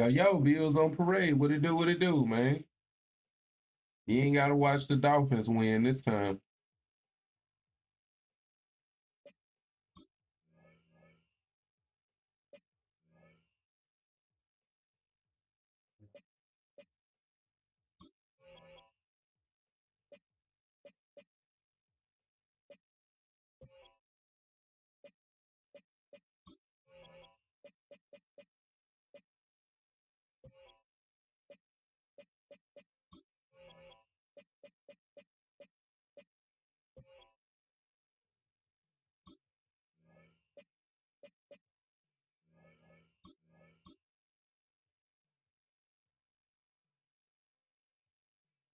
Yo, Bills on parade. What it do? What it do, man? You ain't got to watch the Dolphins win this time.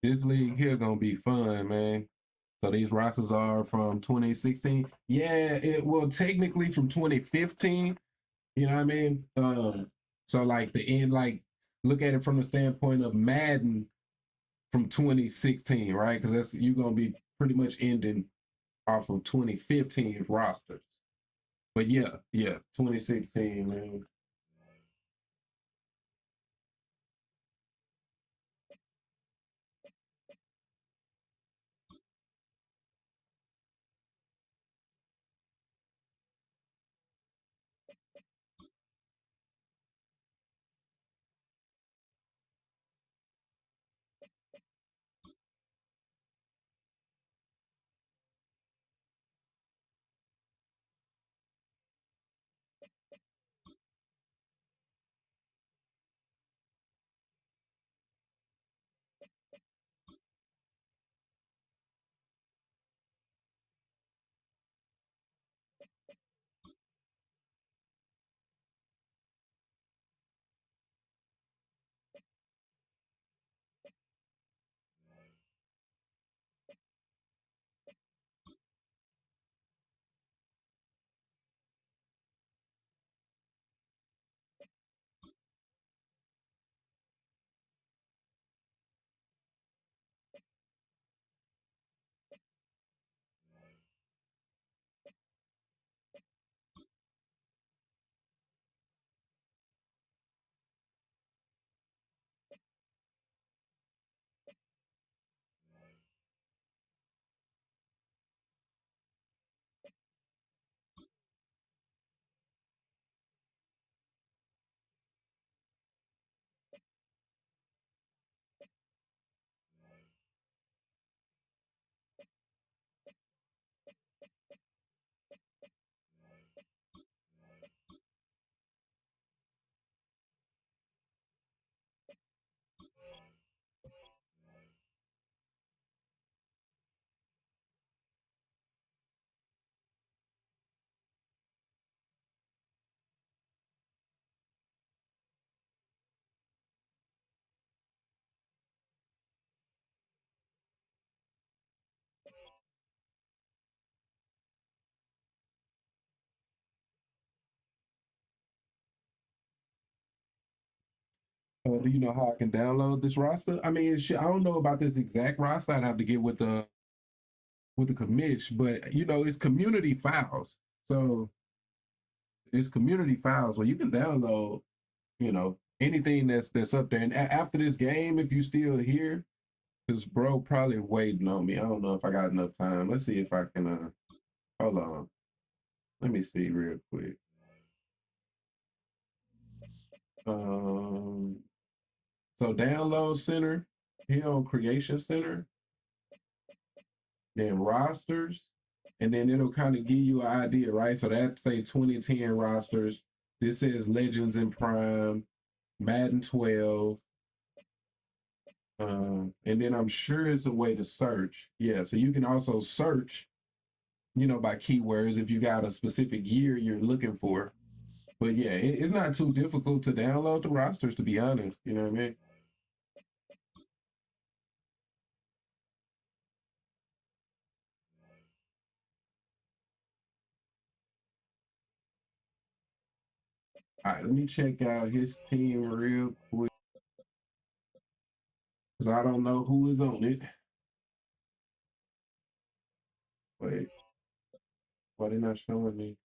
This league here gonna be fun, man. So these rosters are from 2016. Yeah, it well technically from 2015. You know what I mean? So like the end, like look at it from the standpoint of Madden from 2016, right? Because that's you're gonna be pretty much ending off of 2015 rosters. But yeah, 2016, man. Do you know how I can download this roster? I mean, I don't know about this exact roster. I'd have to get with the commish, but you know, it's community files. So it's community files where you can download, you know, anything that's up there. And after this game, if you still here, because bro probably waiting on me. I don't know if I got enough time. Let's see if I can. Hold on. Let me see real quick. Um, so download center here on Creation Center, then rosters, and then it'll kind of give you an idea, right? So that say 2010 rosters. This says Legends in Prime, Madden 12, and then I'm sure it's a way to search. Yeah, so you can also search, you know, by keywords if you got a specific year you're looking for. But yeah, it's not too difficult to download the rosters, to be honest. You know what I mean? All right, let me check out his team real quick because I don't know who is on it. Wait, why they not showing me?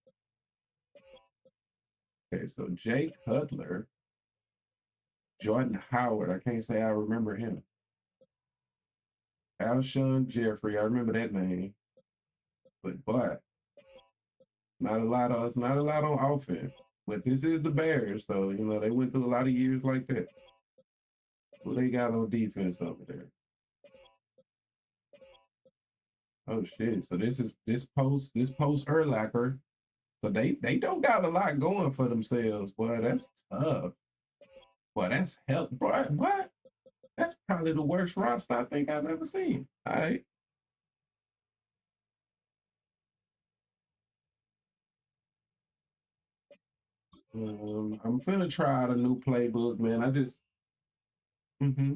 Okay, so Jay Cutler. Jordan Howard. I can't say I remember him. Alshon Jeffrey. I remember that name. But boy, not a lot on offense. But this is the Bears, so you know they went through a lot of years like that. Well, they got on defense over there. Oh shit! So this post Urlacher. So they don't got a lot going for themselves. Boy, that's tough. Boy, that's hell. Boy, what? That's probably the worst roster I think I've ever seen. All right. I'm finna try out a new playbook, man. I just. Mm-hmm.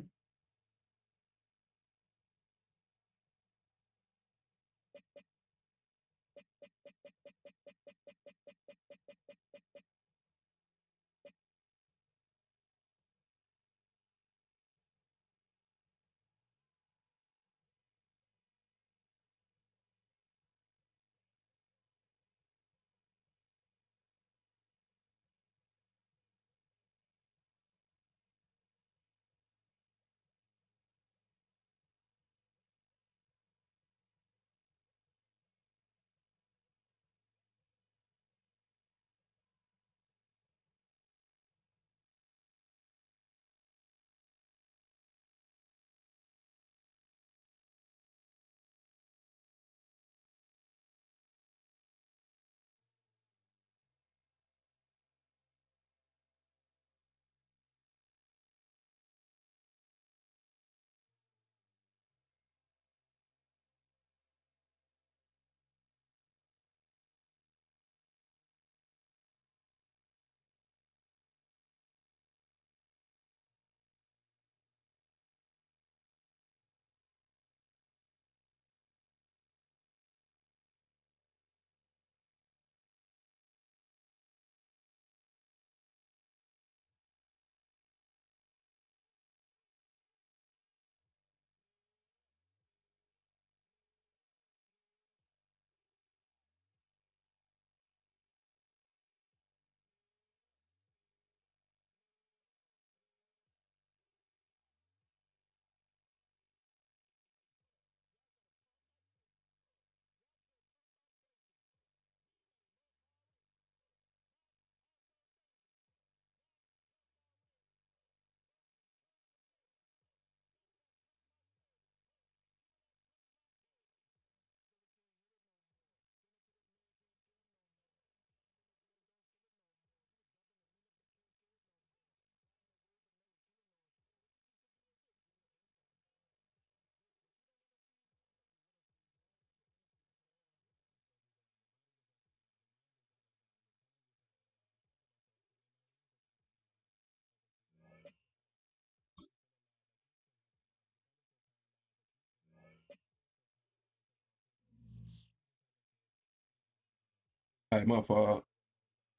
All right, my fault.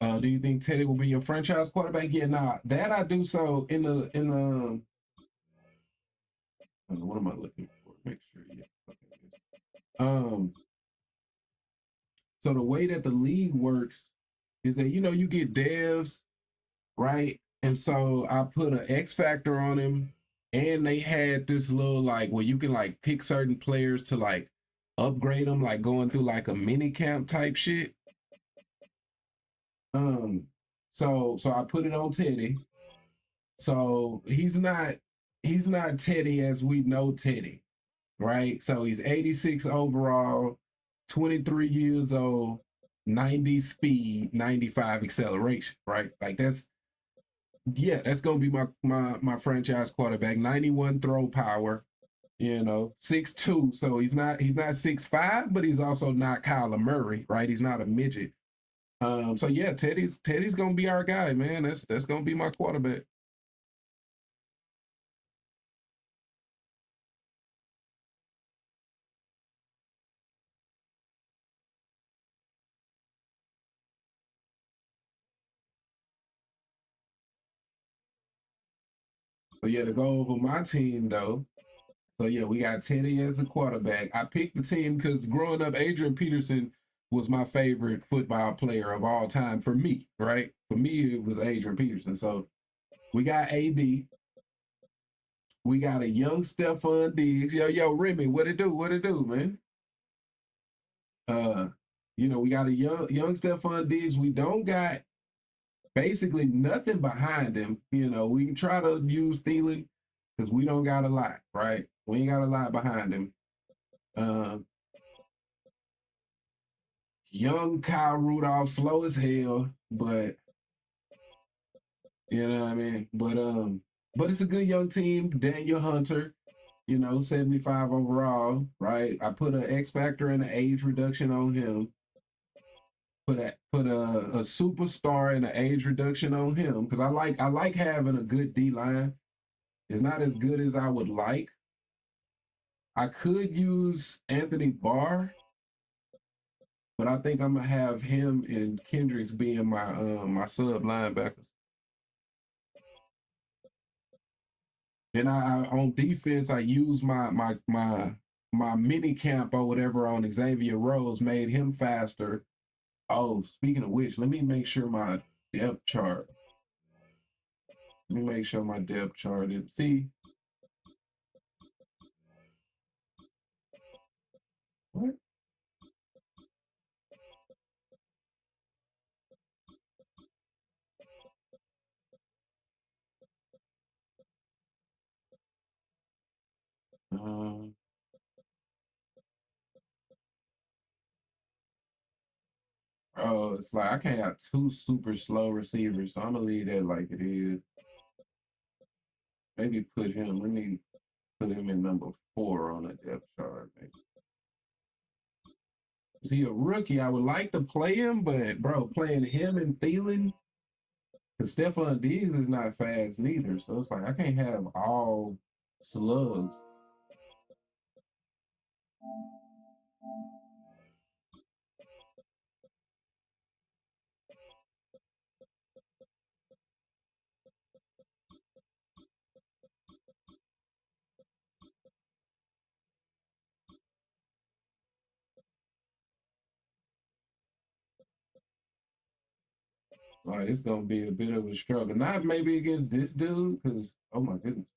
Do you think Teddy will be your franchise quarterback? Yeah, nah, that I do. So in the what am I looking for? Make sure. Yeah. Okay. Um. So the way that the league works is that you get devs, right? And so I put an X factor on him, and they had this little like where you can like pick certain players to like upgrade them, like going through like a mini camp type shit. Um, so I put it on Teddy. So he's not Teddy as we know Teddy, right? So he's 86 overall, 23 years old, 90 speed, 95 acceleration, right? Like that's gonna be my franchise quarterback. 91 throw power, 6'2". So he's not 6'5", but he's also not Kyler Murray, right? He's not a midget. So yeah, Teddy's gonna be our guy, man. That's gonna be my quarterback. But yeah, to go over my team though. So yeah, we got Teddy as a quarterback. I picked the team because growing up, Adrian Peterson was my favorite football player of all time for me, right? For me, it was Adrian Peterson. So we got AD. We got a young Stephon Diggs. Yo, Remy, what it do? What it do, man? Uh, we got a young Stephon Diggs. We don't got basically nothing behind him. We can try to use Thielen because we don't got a lot, right? We ain't got a lot behind him. Uh, young Kyle Rudolph, slow as hell, but you know what I mean. But it's a good young team. Daniel Hunter, 75 overall, right? I put an X factor and an age reduction on him. Put a superstar and an age reduction on him because I like having a good D line. It's not as good as I would like. I could use Anthony Barr, but I think I'm gonna have him and Kendricks being my sub linebackers. Then I on defense I use my mini camp or whatever on Xavier Rose, made him faster. Oh, speaking of which, let me make sure my depth chart. Let me make sure my depth chart is. See what? Uh, oh, it's like I can't have two super slow receivers, so I'm gonna leave that like it is. Maybe put him. Let me put him in number 4 on the depth chart. Maybe. Is he a rookie? I would like to play him, but bro, playing him and Thielen, because Stephon Diggs is not fast neither. So it's like I can't have all slugs. Like it's gonna be a bit of a struggle. Not maybe against this dude, because oh my goodness.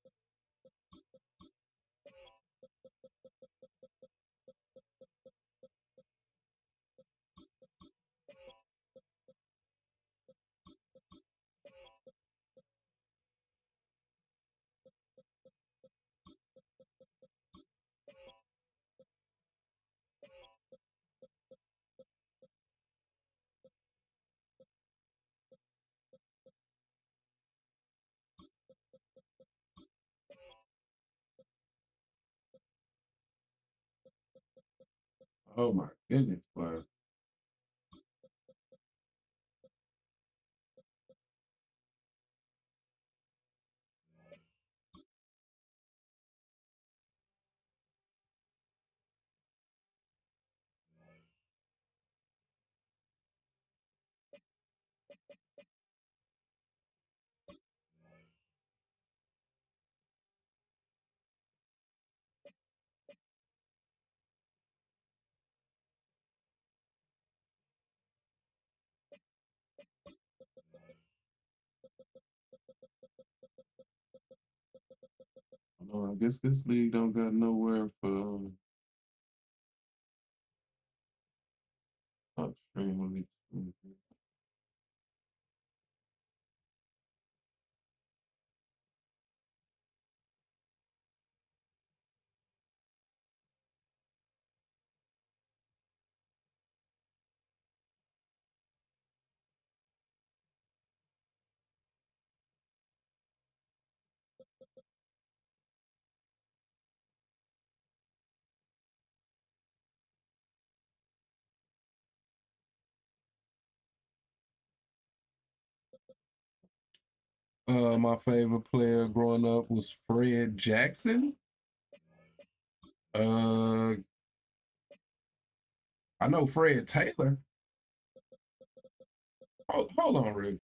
Oh my goodness, bro. I guess this league don't got nowhere for upstream leagues. My favorite player growing up was Fred Jackson. Uh, I know Fred Taylor. Hold on, Rick.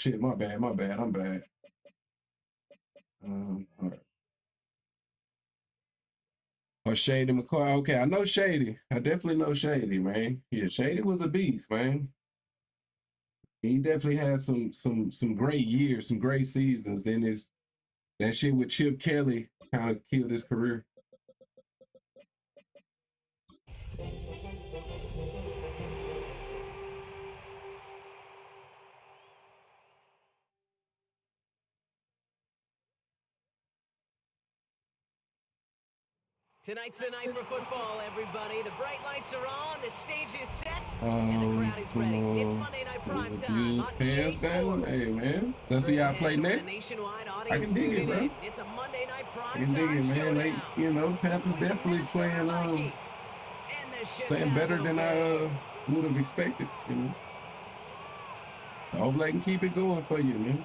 shit, my bad, I'm bad. All right. Oh, Shady McCoy. Okay, I know Shady. I definitely know Shady, man. Yeah, Shady was a beast, man. He definitely had some great years, some great seasons. Then that shit with Chip Kelly kind of killed his career. Tonight's the night for football, everybody. The bright lights are on, the stage is set, and the crowd is ready. It's Monday Night Prime Time on EA Sports. Hey, man. That's who y'all play next? I can dig it, bro. It's a Monday Night Prime I can dig it, man. They, Panthers definitely playing better than I would have expected, I hope they can keep it going for you, man.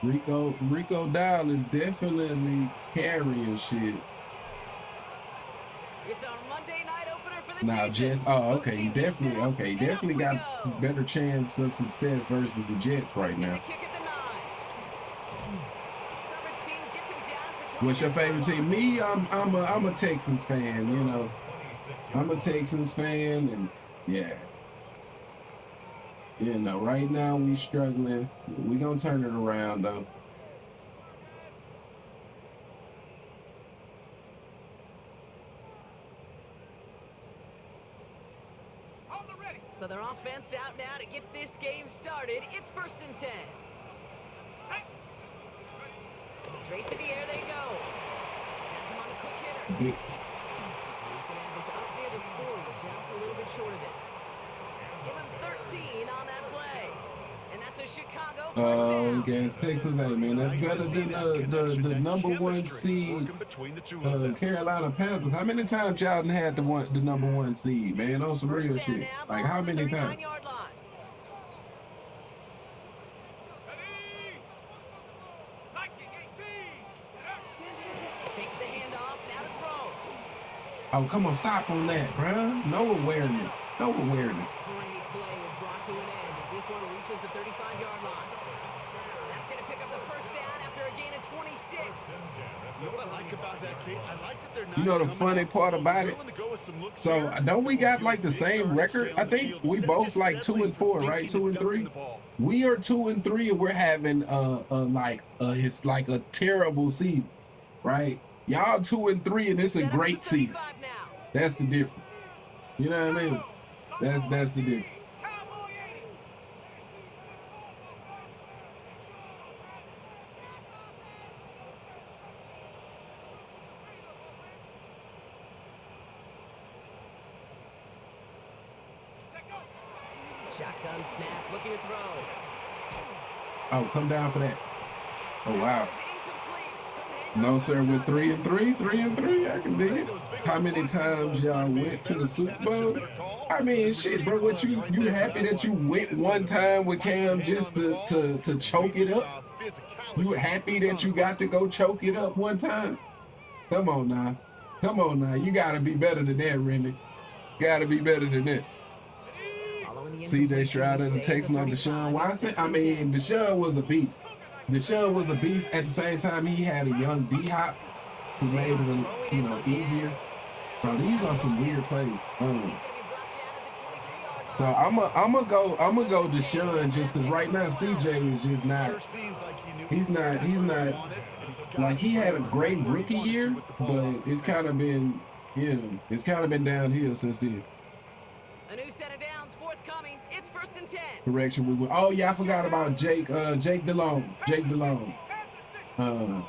Rico Dial is definitely carrying shit. It's our Monday night opener for the now, season. Jets. Oh, okay. He definitely got a better chance of success versus the Jets right now. What's your favorite team? Me, I'm a Texans fan. I'm a Texans fan, and yeah. Right now we struggling. We gonna turn it around though. So their offense out now to get this game started. It's 1st and 10. Straight to the air they go. Has him on a quick hitter. He's gonna have this up near the 40, just a little bit short of it. Give him 13 on that play. And that's a Chicago first down. Against Texas, hey man, that's better than the number 1 seed Carolina Panthers. How many times y'all had the number 1 seed, man? On some real shit. Like how many times? Takes the handoff, now to throw. Oh, come on, stop on that, bruh. No awareness. Great play is brought to an end as this one reaches the 35-yard line. That's going to pick up the first down after a gain of 26. You know what I like about that, Kate? I like that they're not. You know the funny part about it? So don't we got like the same record? I think we both like 2-4, right? 2-3. We are 2-3, and we're having it's like a terrible season, right? Y'all 2-3, and it's a great season. That's the difference. You know what I mean? That's the difference. Shotgun snap, looking to throw. Oh, come down for that. Oh, wow. No, sir, with 3-3, I can dig it. How many times y'all went to the Super Bowl? I mean, shit, bro, what you happy that you went one time with Cam just to choke it up? You happy that you got to go choke it up one time? Come on now. You got to be better than that, Remy. Got to be better than that. CJ Stroud as a Texan on Deshaun Watson. I mean, Deshaun was a beast. At the same time, he had a young D-Hop who made it, easier. Bro, these are some weird plays. So I'm gonna go Deshaun just because right now CJ is just not. He's not like he had a great rookie year, but it's kind of been downhill since then. A new set of downs forthcoming. It's 1st and 10. Correction, oh yeah, I forgot about Jake DeLong.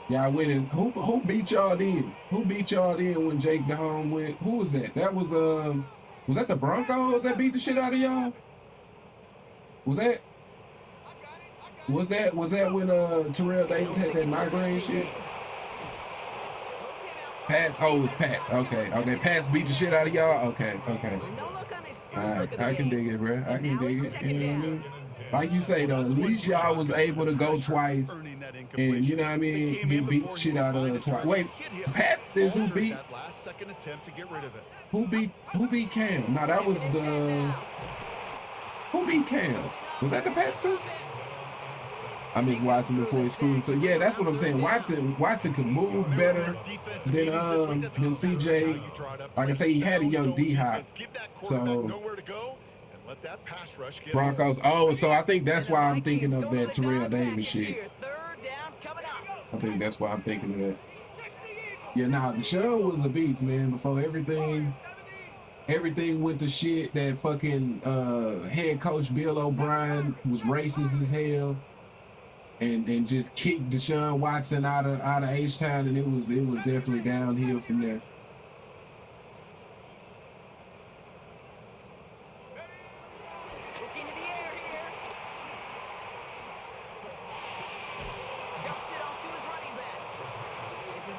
Y'all winning. Who beat y'all then? Who beat y'all then when Jake DeLong went? Who was that? That was that the Broncos that beat the shit out of y'all? Was that when Terrell Davis had that migraine shit? Pats. Oh, it was Pats. Okay. Pats beat the shit out of y'all. Okay. Alright, I can dig it, bro. I can dig it. You know what I mean? Like you say though, at least y'all was able to go twice, and you know what I mean. He beat the shit out of twice. Wait, Pats is who beat? Who beat Cam? No, that was the. Who beat Cam? Was that the pass too? I miss Watson before he screwed. So yeah, that's what I'm saying. Watson could move better than CJ. Like I say, he had a young D-Hop. So Broncos. Oh, so I think that's why I'm thinking of that Terrell Davis shit. I think that's why I'm thinking of that. Yeah, nah, Deshaun was a beast, man. Before everything went to shit, that fucking head coach Bill O'Brien was racist as hell. And just kicked Deshaun Watson out of H-Town, and it was definitely downhill from there.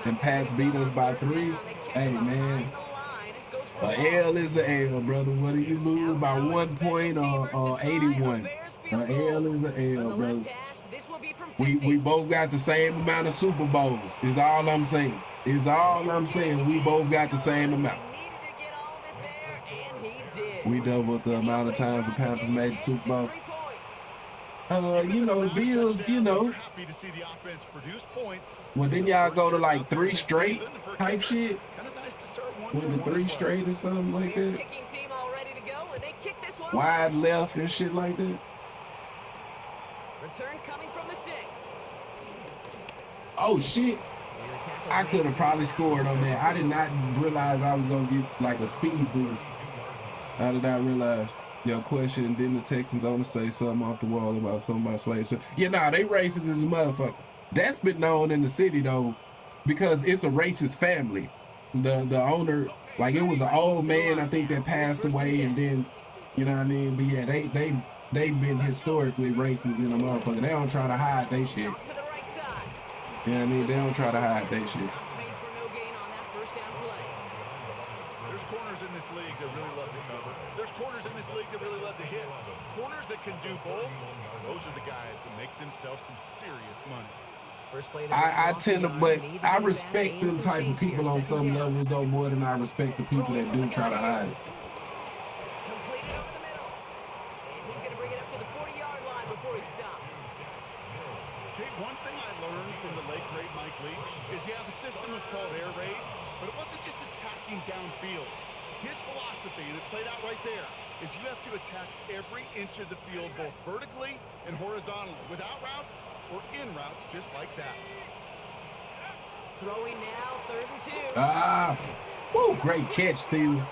And Pats beat us by 3. Hey man, a L is a L, brother. Whether you lose by 1 point or 81, a L is a L, brother. We both got the same amount of Super Bowls. Is all I'm saying. Is all I'm saying. We both got the same amount. We doubled the amount of times the Panthers made the Super Bowl. You know, the Bills, you know. Well, then y'all go to like 3 straight type shit. Went to 3 straight or something like that. Wide left and shit like that. Return coming from the 6. Oh shit. I could have probably scored on that. I did not realize I was gonna get like a speed boost. I did not realize. Your question, didn't the Texans owner say something off the wall about something about slaves? So, yeah, nah, they racist as a motherfucker. That's been known in the city though, because it's a racist family. The owner, like, it was an old man, I think, that passed away, and then, you know what I mean? But yeah, they've been historically racist in a motherfucker. They don't try to hide they shit. You know what I mean? They don't try to hide they shit. There's corners in this league that really love to cover. There's corners in this league that really love to hit. Corners that can do both, those are the guys that make themselves some serious money. I tend to, but I respect them type of people on some levels though more than I respect the people that do try to hide it. Completed over the middle. And he's going to bring it up to the 40-yard line before he stops. Kate, one thing I learned from the late great Mike Leach is, yeah, the system was called air raid, but it wasn't just attacking downfield. His philosophy, and it played out right there, is you have to attack every inch of the field, both vertically and horizontally, without routes or in routes, just like that. Throwing now, 3rd and 2. Ah, woo, great catch, Steve.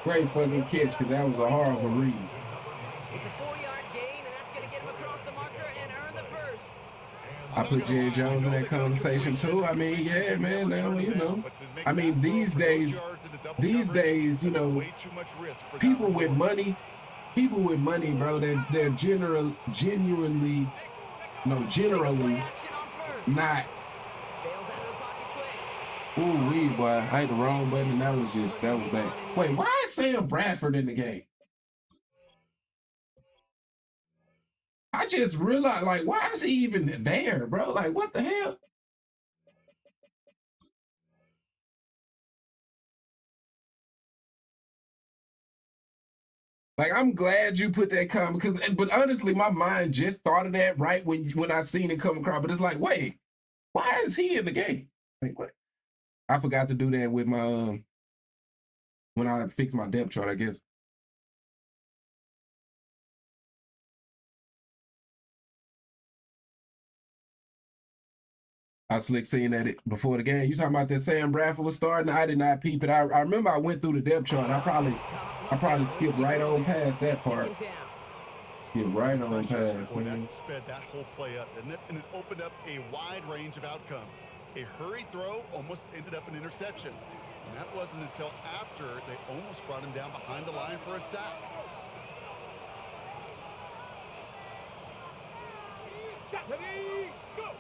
Great fucking catch, because that was a horrible read. It's a 4-yard gain, and that's going to get him across the marker and earn the first. I put Jerry Jones in that conversation too. I mean, yeah, man, now, you know. I mean, these days, you know, people with money, bro, they're generally not. Ooh, wee, boy, I hit the wrong button, and that was bad. Wait, why is Sam Bradford in the game? I just realized, like, why is he even there, bro? Like, what the hell? Like, I'm glad you put that comment, but honestly, my mind just thought of that right when I seen it come across. But it's like, wait, why is he in the game? Like, what? I forgot to do that with my when I fixed my depth chart, I guess. I slick seeing that it before the game. You talking about that Sam Bradford was starting? I did not peep it. I remember I went through the depth chart. I probably skipped right on past that part. Skip right on past. Boy, that sped that whole play up, didn't it? And it opened up a wide range of outcomes. A hurried throw almost ended up an interception. And that wasn't until after they almost brought him down behind the line for a sack. Ready, go!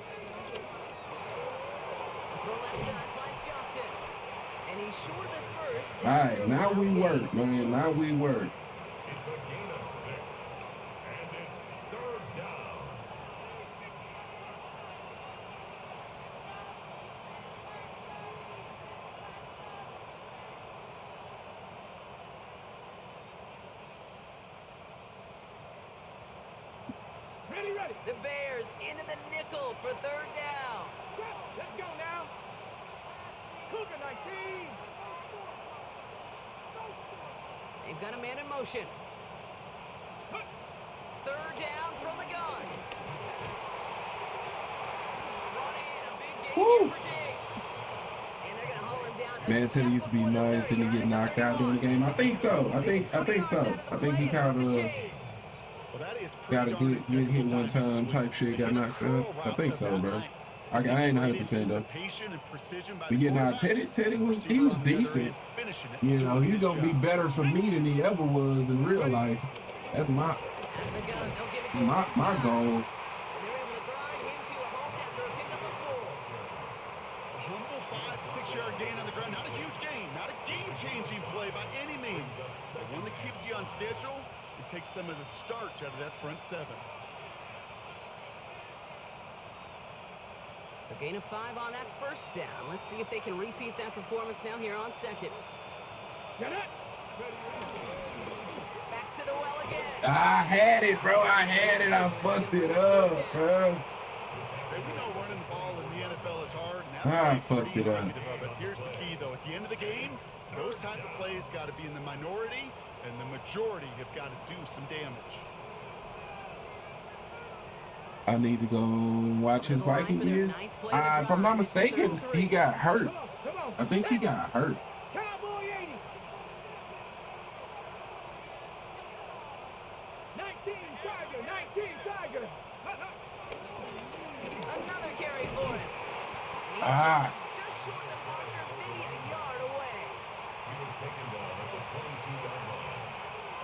Throw left side finds Johnson. And he's short of the first. All right, now we work, man. Now we work. It's a gain of 6, and it's 3rd down. The Bears into the nickel for third down. Let's go now. Cougar 19. They've got a man in motion. Third down from the gun. Running a big gain Woo. for Diggs. And they're going to haul him down. Man, Teddy used to be nice. Didn't he get knocked out during the game? I think so. I think so. I think he kind of got a good hit one time type shit. Got knocked out. I think so, bro. I ain't 100% though. But yeah, nah, Teddy was decent. You know, he's gonna be better for me than he ever was in real life. That's my goal. Humble 5-6 yard gain on the ground. Not a huge gain, not a game-changing play by any means, but one that keeps you on schedule and takes some of the starch out of that front seven. So gain of 5 on that first down. Let's see if they can repeat that performance now here on second. Get it. Back to the well again. I had it, bro. I had it. I fucked it up, bro. Hey, we know running the ball in the NFL is hard. I fucked it up. But here's the key, though. At the end of the game, those type of plays got to be in the minority, and the majority have got to do some damage. I need to go and watch his Viking years. If I'm not mistaken, he got hurt. I think he got hurt. Cowboy 80. 19 Tiger. Another carry for him. Just short of the marker, maybe a yard away. He was taken down at the 22-yard line.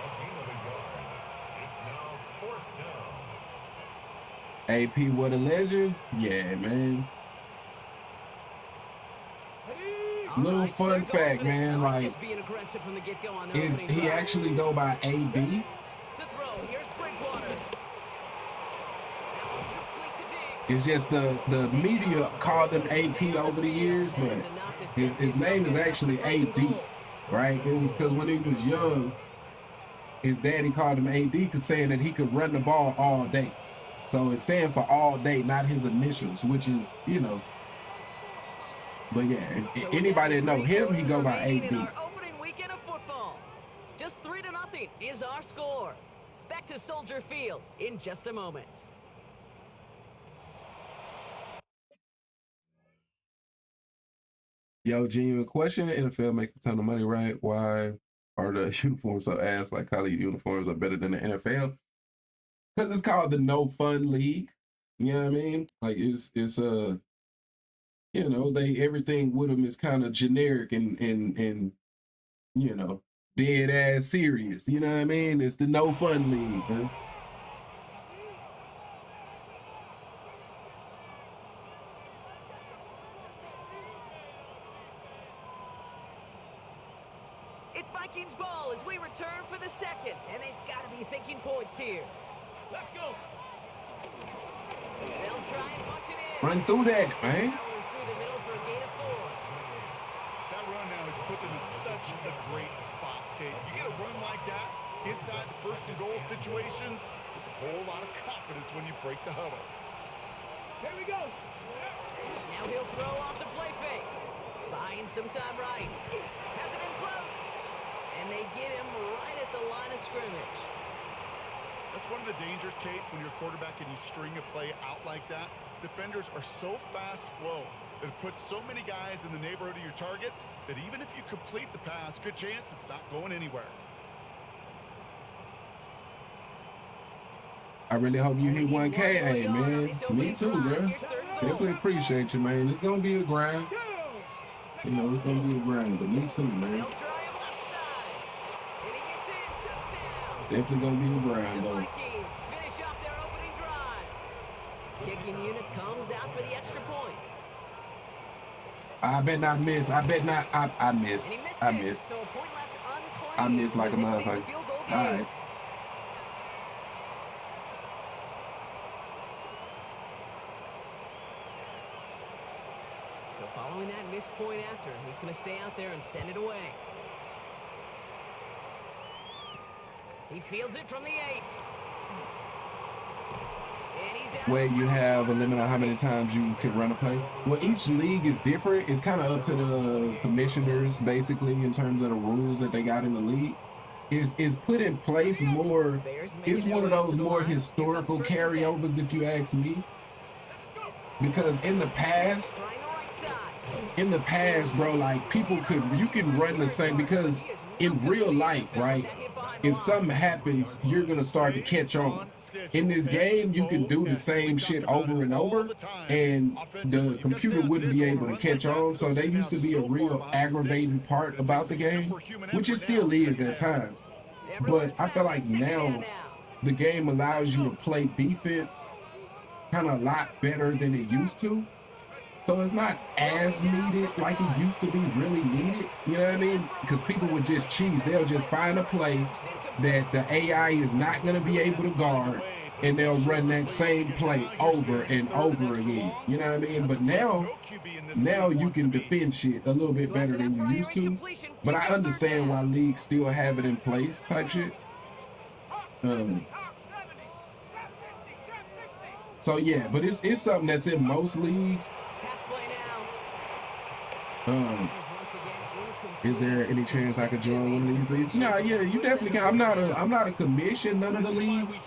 A gain of a yard. It's now 4th down. AP, what a legend. Yeah, man. Little fun fact, man, like, is he actually go by AD? To throw, here's Bridgewater. That one complete to Diggs. It's just the media called him AP over the years, but his name is actually AD, right? It was because when he was young, his daddy called him AD because saying that he could run the ball all day. So it stands for all day, not his initials, which is, you know. But yeah, if anybody that know him, he go by AD. Our opening weekend of football. Just 3-0 is our score. Back to Soldier Field in just a moment. Yo, genuine question. NFL makes a ton of money, right? Why are the uniforms so ass like college uniforms are better than the NFL? Because it's called the no fun league. You know what I mean? Like it's you know, everything with them is kind of generic and you know, dead ass serious. You know what I mean? It's the no fun league, huh? It's Vikings ball as we return for the second, and they've got to be thinking points here. Let's go. They'll try and punch it in. Run through that, man. Powers through the middle for a gain of 4. That run now has put them in such a great spot, Kate. You get a run like that inside the first and goal situations, there's a whole lot of confidence when you break the huddle. Here we go. Now he'll throw off the play fake. Buying some time right. Has it in close. And they get him right at the line of scrimmage. That's one of the dangers, Kate, when you're a quarterback and you string a play out like that. Defenders are so fast flow that it puts so many guys in the neighborhood of your targets that even if you complete the pass, good chance it's not going anywhere. I really hope you hit 1K, hey man. Me too, bro. Definitely appreciate you, man. It's gonna be a grind. You know, it's gonna be a grind, but me too, man. They'll try him left side. And he gets in. Touchdown. Definitely gonna be a grind, The though. Vikings finish off their opening drive. Kicking unit comes out for the extra point. I bet not miss. I bet not. I missed. And he misses. I missed. So a point left unclaimed. I missed like a So this stays motherfucker. field goal All game. right. So following that missed point after, he's going to stay out there and send it away. He fields it from the 8. And where you have a limit on how many times you can run a play. Well, each league is different. It's kind of up to the commissioners, basically, in terms of the rules that they got in the league. Is put in place more. It's one of those more historical carryovers, if you ask me. Because in the past, bro, like you can run the same, because in real life, right? If something happens, you're gonna start to catch on. In this game, you can do the same shit over and over, and the computer wouldn't be able to catch on. So there used to be a real aggravating part about the game, which it still is at times. But I feel like now the game allows you to play defense kind of a lot better than it used to. So it's not as needed like it used to be really needed. You know what I mean? Because people would just cheese. They'll just find a play that the AI is not going to be able to guard, and they'll run that same play over and over again. You know what I mean? But now you can defend shit a little bit better than you used to. But I understand why leagues still have it in place type shit. So yeah, but it's something that's in most leagues. Is there any chance I could join one of these leagues? Nah, yeah, you definitely can. I'm not a commission, none of the leagues.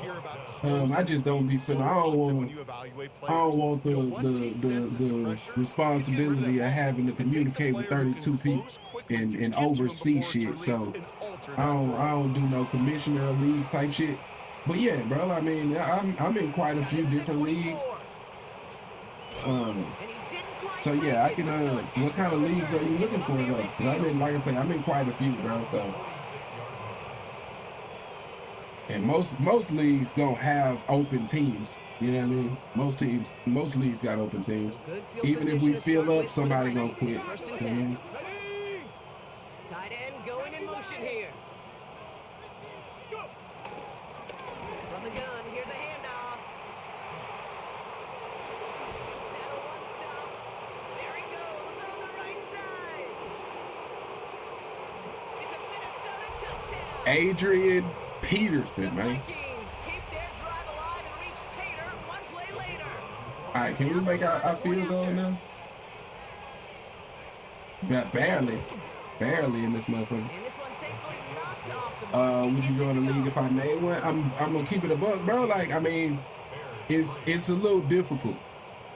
I just don't be feeling. I don't want the responsibility of having to communicate with 32 people and oversee shit. So I don't do no commissioner leagues type shit. But yeah, bro, I mean, I'm in quite a few different leagues. So yeah, I can. What kind of leagues are you looking for, though? I mean, like I say, I'm in quite a few, bro. So, and most leagues don't have open teams. You know what I mean? Most leagues got open teams. Even if we fill up, somebody gonna quit. Tight end going in motion here. From the gun, here's a handoff. Takes out a one-stop. There he goes on the right side. It's a Minnesota touchdown. Adrian Peterson, The man. Vikings keep their drive alive and reach Pater one play later. All right, can we make our field goal now? Got barely in this motherfucker. And this one thankfully not off the Would you join the league if I made one? I'm gonna keep it a buck, bro. Like, I mean, it's a little difficult.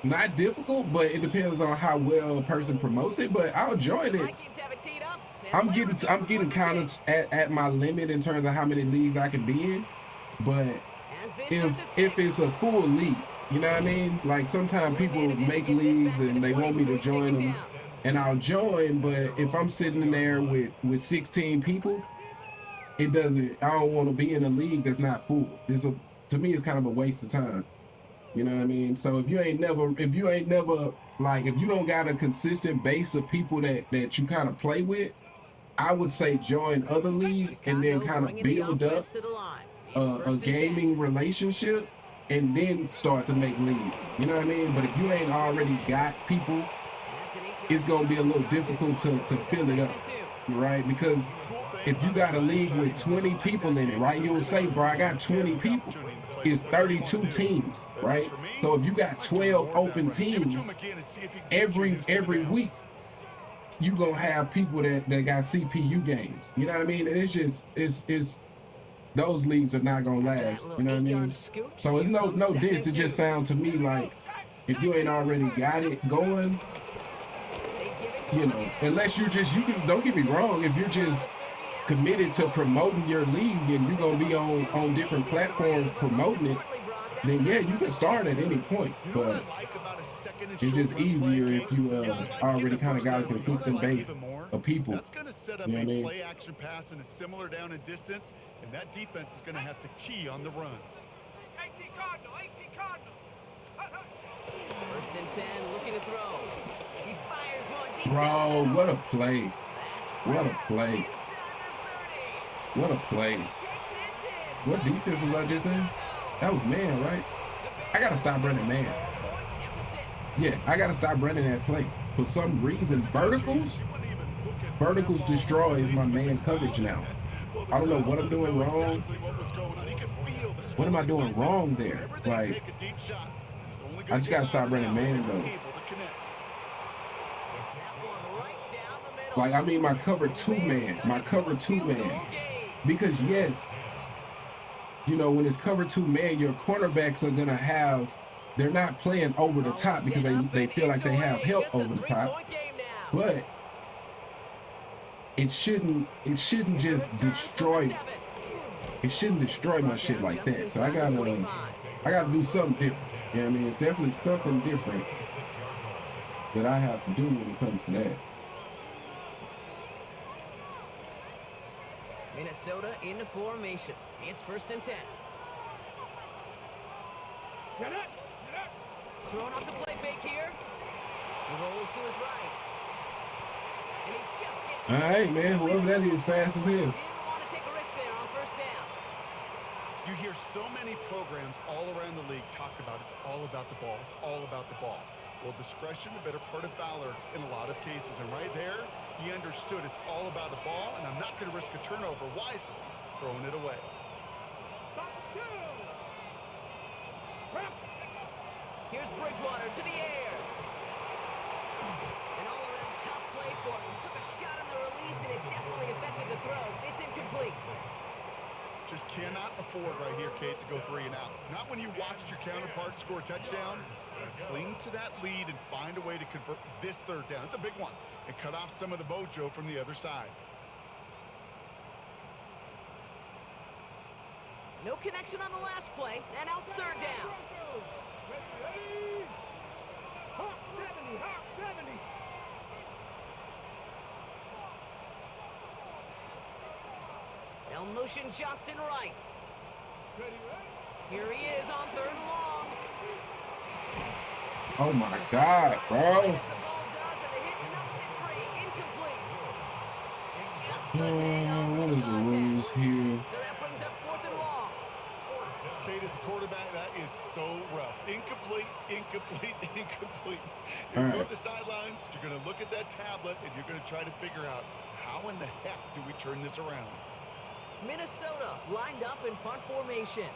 Not difficult, but it depends on how well a person promotes it. But I'll join it. Vikings have it teed up. I'm getting kind of at my limit in terms of how many leagues I can be in. But if it's a full league, you know what I mean? Like, sometimes people make leagues and they want me to join them, and I'll join. But if I'm sitting in there with 16 people, I don't want to be in a league that's not full. To me, it's kind of a waste of time. You know what I mean? So if you ain't never like, if you don't got a consistent base of people that you kind of play with, I would say join other leagues and then kind of build up a gaming relationship and then start to make leagues. You know what I mean? But if you ain't already got people, it's gonna be a little difficult to fill it up, right? Because if you got a league with 20 people in it, right, you'll say, bro, I got 20 people. It's 32 teams, right? So if you got 12 open teams, every week you gonna have people that got CPU games. You know what I mean? And it's those leagues are not gonna last. You know what I mean? So it's no diss. It just sounds to me like if you ain't already got it going, you know, unless you can, don't get me wrong, if you're just committed to promoting your league and you're gonna be on different platforms promoting it, then yeah, you can start at any point. But it's just easier if you already kind of got a consistent base of people. That's going to set up You know what I a mean? play action pass and a similar down and distance, and that defense is going to have to key on the run. 18 Cardinal, 18 Cardinal. First and 10, looking to throw. He fires one deep. Bro, what a play. That's What a grabbed play. inside the 30. What a play. Takes this in. What defense was I just in? That was man, right? I gotta stop running man. Yeah, I gotta stop running that play. For some reason, verticals destroys my man coverage now. I don't know what I'm doing wrong. What am I doing wrong there? Like, I just gotta stop running man though. That one right down the middle. Like, I mean, my cover two man, because yes, you know, when it's cover two man, your cornerbacks are gonna have, they're not playing over the top because they feel like they have help over the top, but it shouldn't just destroy. It shouldn't destroy my shit like that. So I gotta do something different. You know what I mean? It's definitely something different that I have to do when it comes to that. Minnesota in the formation. It's 1st and 10. Throwing off the play fake here. He rolls to his right. And he just gets. All right, man. Whoever that is, fast as hell. Didn't want to take a risk there on 1st down. You hear so many programs all around the league talk about it's all about the ball. It's all about the ball. Well, discretion, the better part of valor in a lot of cases. And right there, he understood it's all about the ball, and I'm not going to risk a turnover wisely, throwing it away. Here's Bridgewater to the air. An all-around tough play for him. He took a shot on the release, and it definitely affected the throw. It's incomplete. Just cannot afford right here, Kate, to go 3 and out. Not when you watched your counterpart score a touchdown. Cling to that lead and find a way to convert this 3rd down. It's a big one. And cut off some of the mojo from the other side. No connection on the last play, and out 3rd down. Now motion Johnson right. Here he is on 3rd and long. Oh my God, bro. As the ball does, and the hit knocks it free. Incomplete. Just couldn't hang on to What the is the rules contact. here? So that brings up 4th and long. Kate, as a quarterback, that is so rough. Incomplete, incomplete, incomplete. All You're right. going to the sidelines, you're going to look at that tablet, and you're going to try to figure out how in the heck do we turn this around? Minnesota lined up in punt formation.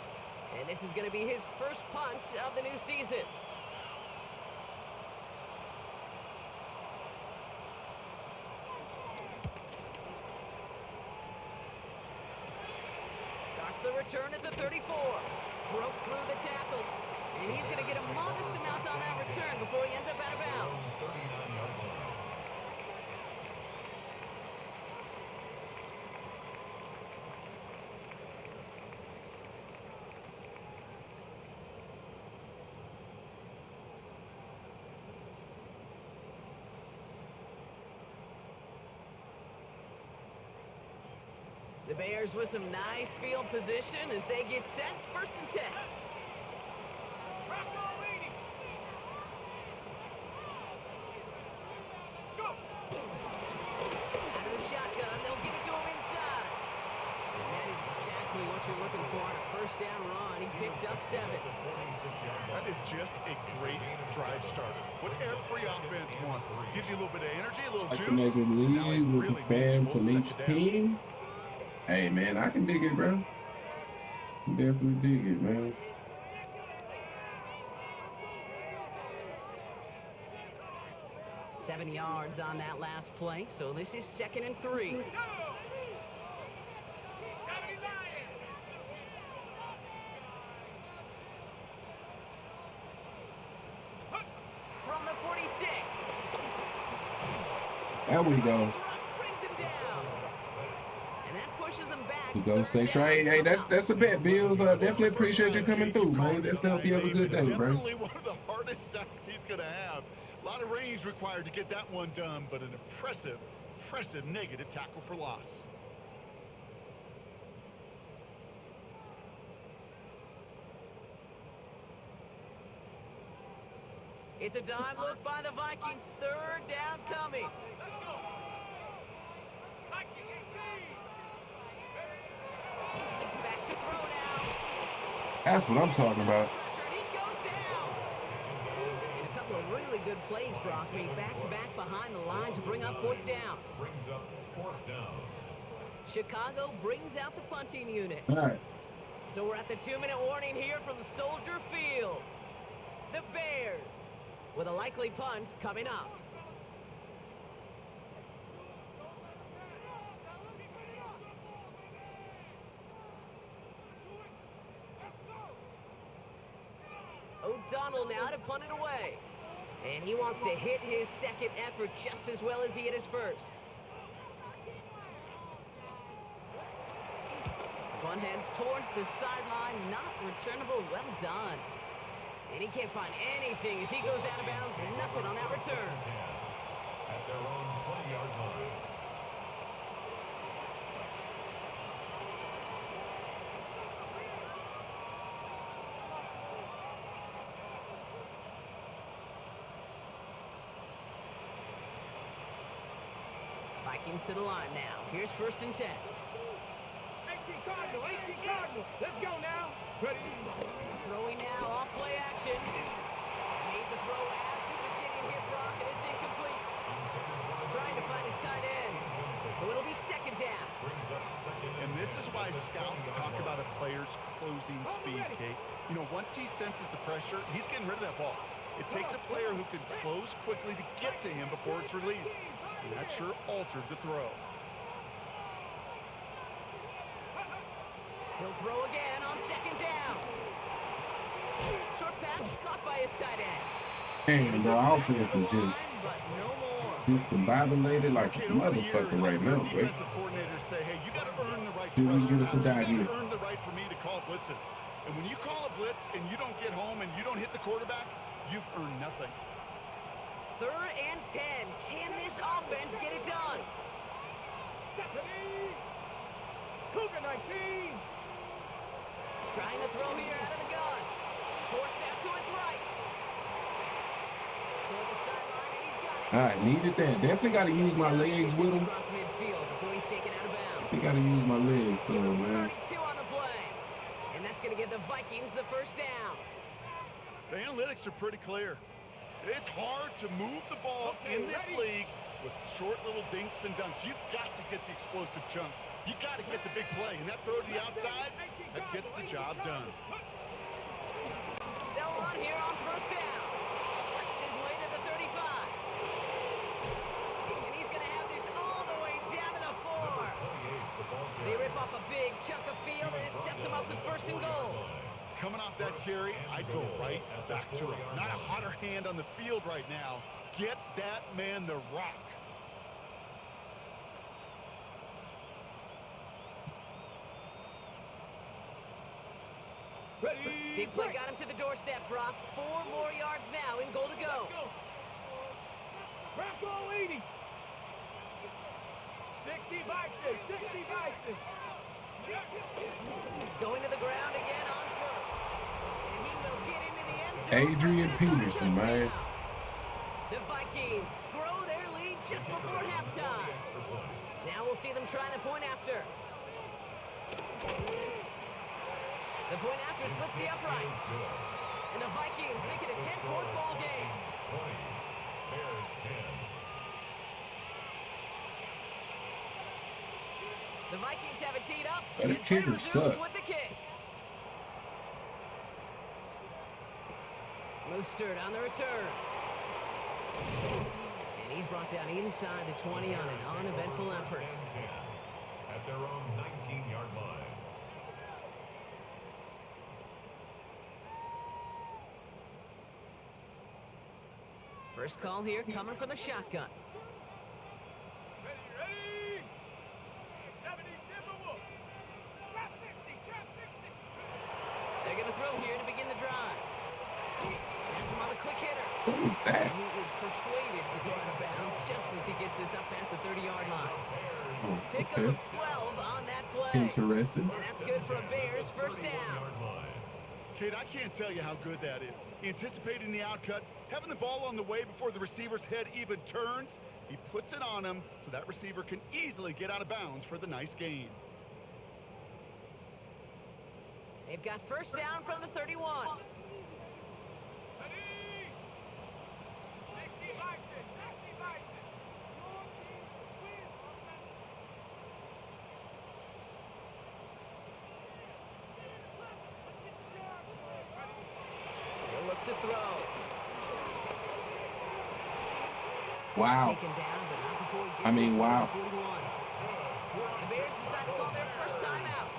And this is going to be his first punt of the new season. Starts the return at the 34. Broke through the tackle. And he's going to get a modest amount on that return before he ends up out of bounds. The Bears with some nice field position as they get set. 1st and 10. Out of the shotgun, they'll give it to him inside. And that is exactly what you're looking for on a 1st down run. He picked up 7. That is just a great drive starter. What every offense wants. Gives you a little bit of energy, a little I juice. can make a Now it lead with really the fan means from we'll each set you down. team. Hey, man, I can dig it, bro. Definitely dig it, man. Seven yards on that last play, so this is 2nd and 3. From the 46. There we go. Rush brings him down. And that pushes him back. You go, 3rd stay down. straight. Hey, that's a bet, Bills. Definitely appreciate you coming through, man. Let's help you have a good day, bro. Definitely one of the hardest sacks he's going to have. A lot of range required to get that one done, but an impressive negative tackle for loss. It's a dime look by the Vikings. 3rd down coming. Back to throw now. That's what I'm talking about. Pressure, and he goes down. And a couple of really good plays, Brock, made back-to-back behind the line to bring up 4th down. Brings up 4th down. Chicago brings out the punting unit. All right. So we're at the 2-minute warning here from Soldier Field. the Bears, with a likely punt coming up. O'Donnell now to punt it away. And he wants to hit his second effort just as well as he hit his first. Punt heads towards the sideline, not returnable. Well done. And he can't find anything as he goes out of bounds. Nothing on that return. At their own 20-yard line. Vikings to the line now. Here's 1st and 10. 18 Cardinal, 18 Cardinal. Let's go now. Ready? Throwing now, off play action. Made the throw as he was getting hit, Brock, and it's incomplete. Trying to find his tight end. So it'll be 2nd down. And this is why scouts talk about a player's closing speed, Kate. You know, once he senses the pressure, he's getting rid of that ball. It takes a player who can close quickly to get to him before it's released. And that sure altered the throw. He'll throw again on 2nd down. Short pass caught by his tight end. And the offense is just But no more. discombobulated like a Okay, over the years, motherfucker right I've now, heard bro. defensive coordinators say, hey, you got to earn the right to Dude, pressure give us a now. dime You here. got to earn the right for me to call blitzes. And when you call a blitz and you don't get home and you don't hit the quarterback, you've earned nothing. 3rd and 10. Can this offense get it done? Stephanie! Cougar 19! Trying to throw here out of the gun. Forced out to his right. Toward the sideline, and he's got it. I needed that. Definitely got to use my legs with him. Across midfield before he's taken out of bounds. You got to use my legs, Give though, him man. 32 on the play. And that's going to give the Vikings the 1st down. The analytics are pretty clear. It's hard to move the ball in this league with short little dinks and dunks. You've got to get the explosive chunk. You got to get the big play. And that throw to the outside, that gets the job done. They'll run here on 1st down. Works his way to the 35. And he's going to have this all the way down to the 4. They rip off a big chunk of field, and it sets them up with 1st and goal. Coming off that carry, I'd go right back to him. Not a hotter hand on the field right now. Get that man the rock. Ready? Big play got him to the doorstep, Brock. 4 more yards now in goal to go. Bronco 80! 60 Vikings! 60 Vikings! Going to the ground again on 1st. And he will get into the end zone. Adrian for Minnesota Peterson, man. touchdown. The Vikings grow their lead just before halftime. Now we'll see them try the point after. The point after splits the uprights. And the Vikings make it a 10-point ball game. 20. Bears 10. The Vikings have it teed up. But his and Thru kicker resumes sucks. with the kick. Mostert on the return. And he's brought down inside the 20 on an uneventful effort. 10. At their own 19-yard line. First call here coming from the shotgun. Ready, ready! 70 Timberwolves! Trap 60! Trap 60! They're going to throw here to begin the drive. Has him on the quick hitter. What was that? He was persuaded to go out of bounds just as he gets this up past the 30-yard line. Oh, Pick up okay. of 12 on that play. Interesting. And that's good for a Bears 1st down. Kate, I can't tell you how good that is. Anticipating the outcut, having the ball on the way before the receiver's head even turns, he puts it on him so that receiver can easily get out of bounds for the nice gain. They've got 1st down from the 31. Ready! 60 Bison! 60 Bison! He'll look to throw. Wow. Taken down, but not before he gets I mean, his wow. 41. The Bears decide to call their first timeout.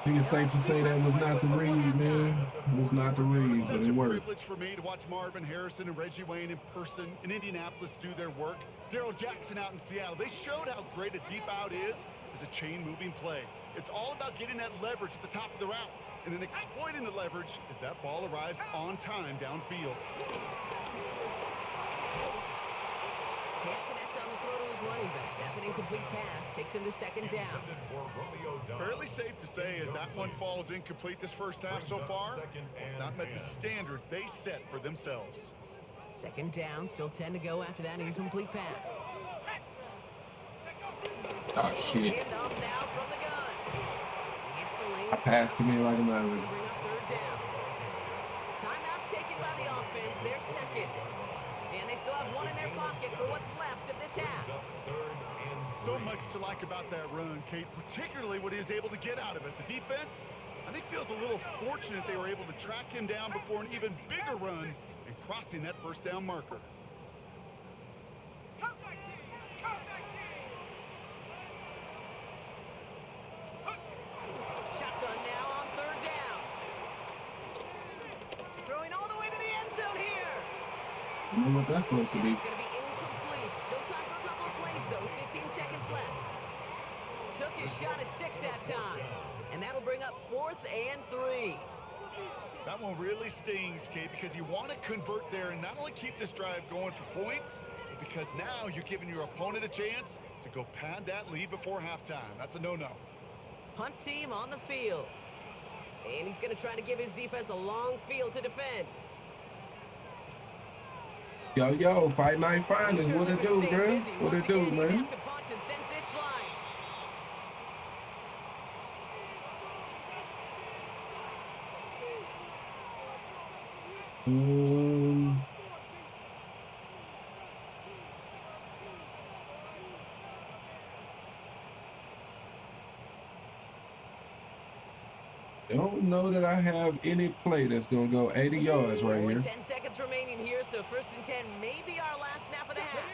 I think it's safe to say that was not the read, man. It was not the It was read, but such it a worked. privilege for me to watch Marvin Harrison and Reggie Wayne in person in Indianapolis do their work. Daryl Jackson out in Seattle. They showed how great a deep out is as a chain-moving play. It's all about getting that leverage at the top of the route and then exploiting the leverage as that ball arrives on time downfield. Can't connect on the throw to his running back. That's an incomplete pass. Takes him to second down. Fairly safe to say as that one falls incomplete this first half so far, it's not met the standard they set for themselves. Second down, still 10 to go after that incomplete pass. Oh, shit. Hand off now from the gun. He hits the lane. I passed him in like a It's mother. gonna bring up third down. Timeout taken by the offense. They're second. And they still have one in their pocket for what's left of this half. So much to like about that run, Kate, particularly what he was able to get out of it. The defense, I think, feels a little fortunate they were able to track him down before an even bigger run and crossing that first down marker. Shotgun now on third down. Throwing all the way to the end zone here. You know what that's supposed to be. It's going to be incomplete. Still time for a couple of plays, though. 15 seconds left. Took his shot at 6 that time. And that'll bring up 4th and 3. That one really stings, Kate, because you want to convert there and not only keep this drive going for points, but because now you're giving your opponent a chance to go pad that lead before halftime. That's a no-no. Punt team on the field. And he's going to try to give his defense a long field to defend. Yo, Fight Night Finals. What it do, bro? What it do, man? Don't know that I have any play that's gonna go 80 yards right Only here. 10 seconds remaining here, so 1st and 10 may be our last snap of the half.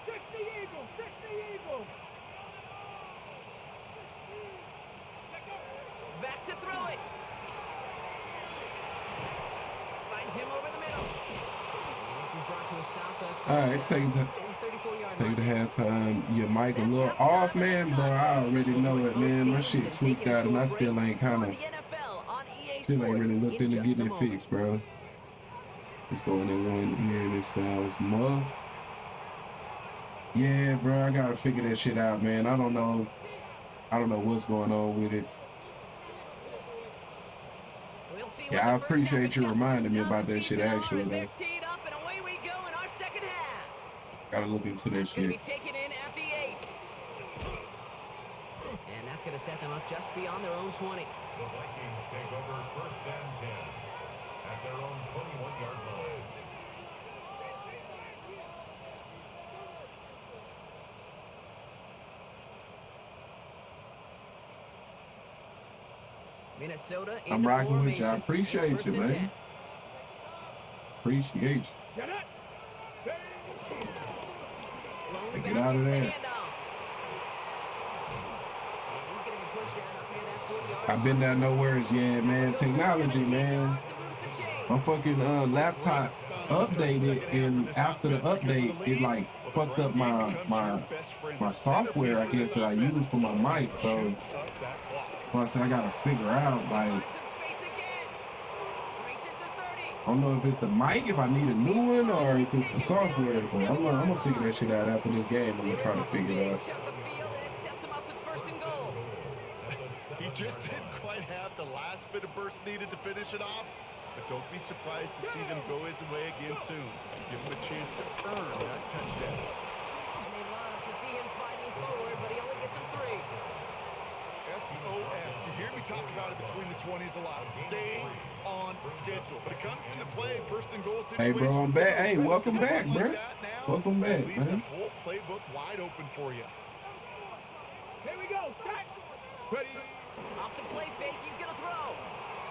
Trick the eagle! Trick the eagle! Back to throw it. Finds him over the middle. And this is brought to a stop. All right, take it to 34-yard take it to line. halftime. Your mic a little off, man, bro. I already know it, man. My shit tweaked out, and I still ain't really looked into getting it fixed, bro. It's going in one ear and it sounds muffed. Yeah, bro, I gotta figure that shit out, man. I don't know what's going on with it. Yeah, I appreciate you reminding me about that shit, actually, though. Gotta look into that shit. Taken in at the 8. And that's gonna set them up just beyond their own 20. The Vikings take over 1st and 10 at their own 21-yard line. Minnesota I'm rocking with you. I appreciate you, man. Appreciate you. Get it! Get out of there. I've been there nowhere yet, man. Technology, man. My fucking laptop updated, and after the update, it like fucked up my software, I guess, that I use for my mic. So plus I gotta figure out, like, I don't know if it's the mic, if I need a new one, or if it's the software. But I'm gonna figure that shit out after this game. I'm gonna try to figure it out. He just didn't quite have the last bit of burst needed to finish it off, but don't be surprised to see them go his way again soon. Give him a chance to earn that touchdown. And they love to see him fighting forward, but he only gets him 3. SOS. You hear me talk about it between the 20s a lot. Stay on schedule. But it comes into play, 1st and goal situation. Hey, bro, I'm back. Hey, welcome back, bro. Welcome back, leaves man. that whole playbook wide open for you. Here we go! Set! Ready! Off the play fake, he's gonna throw.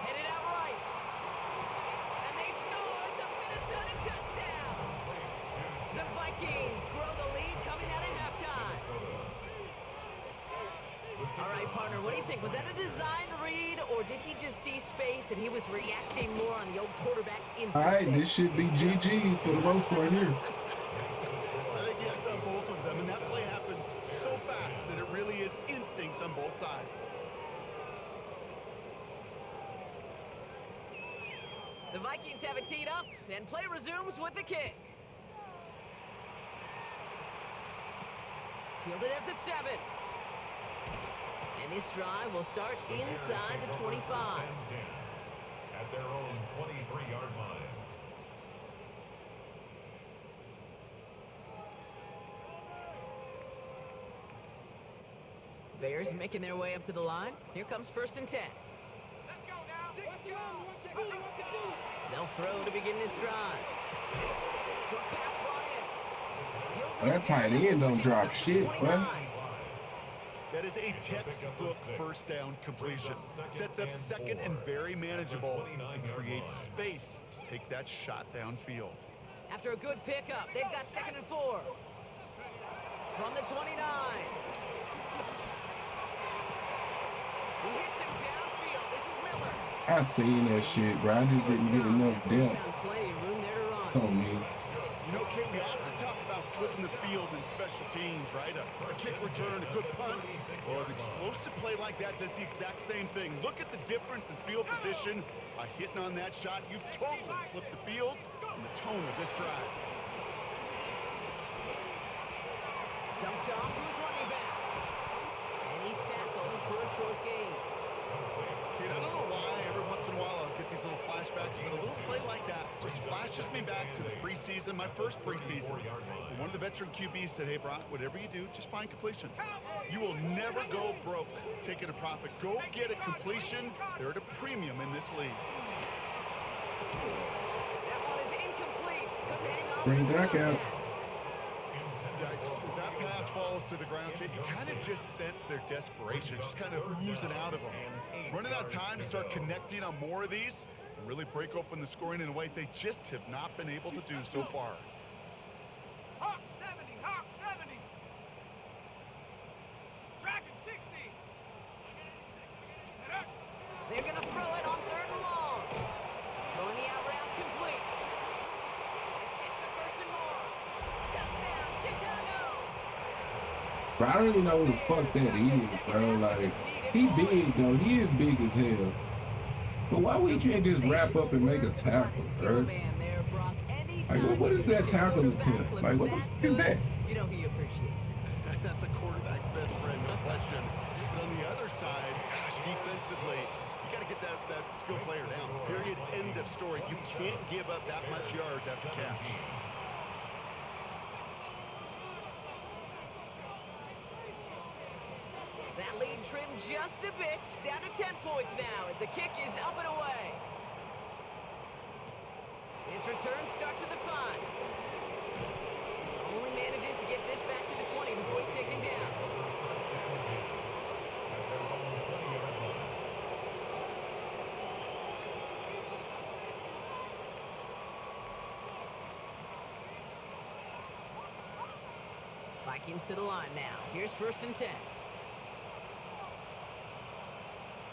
Headed out right. And they score. It's a Minnesota touchdown. The Partner, what do you think? Was that a design read, or did he just see space and he was reacting more on the old quarterback instinct? All right, this should be GG's for the most part here. I think yes on both of them, and that play happens so fast that it really is instincts on both sides. The Vikings have it teed up, and play resumes with the kick. Fielded at the 7. And this drive will start inside the 25. At their own 23-yard line. Bears making their way up to the line. Here comes 1st and 10. Let's go now. Let's go. What to do? They'll throw to begin this drive. Short pass brought in. That tight end don't drop shit, bro. That is a textbook first down completion. Sets up second and very manageable and creates space to take that shot downfield. After a good pickup, they've got 2nd and 4. From the 29. He hits him downfield. This is Miller. I seen that shit, bro. I just didn't get enough depth. Found plenty of room there to run. On me. You know, Kate, we often talk about flipping the field in special teams, right? A kick return, a good punt, or an explosive play like that does the exact same thing. Look at the difference in field position. By hitting on that shot, you've totally flipped the field and the tone of this drive. Dumped off to his running back. And he's tackled for a short gain. Kid, I don't know why every once in a while I'll get these little flashbacks, but a little play like that just flashes me back to the preseason, my first preseason. And one of the veteran QBs said, hey, Brock, whatever you do, just find completions. You will never go broke taking a profit. Go get a completion. They're at a premium in this league. That one is incomplete. Bring back out. Yikes. As that pass falls to the ground, kid, you kind of just sense their desperation, just kind of oozing out of them. Running out of time to start connecting on more of these and really break open the scoring in a way they just have not been able to do so far. Hawk 70. Hawk 70. Dragon 60. They're going to throw it on 3rd and long. Throwing the out route complete. This gets the 1st and more. Touchdown, Chicago. Bro, I don't even know who the fuck that is, bro. Like, he big, though. He is big as hell. But why we can't just wrap up and make a tackle, bro? Like, what is that tackle attempt? Like, what the fuck is that? You know he appreciates it. That's a quarterback's best friend, no question. But on the other side, gosh, defensively, you got to get that skill player down. Period. End of story. You can't give up that much yards after catch. That lead trimmed just a bit, down to 10 points now as the kick is up and away. His return starts at the 5. Only manages to get this back to the 20 before he's taken down. Vikings to the line now. Here's 1st and 10.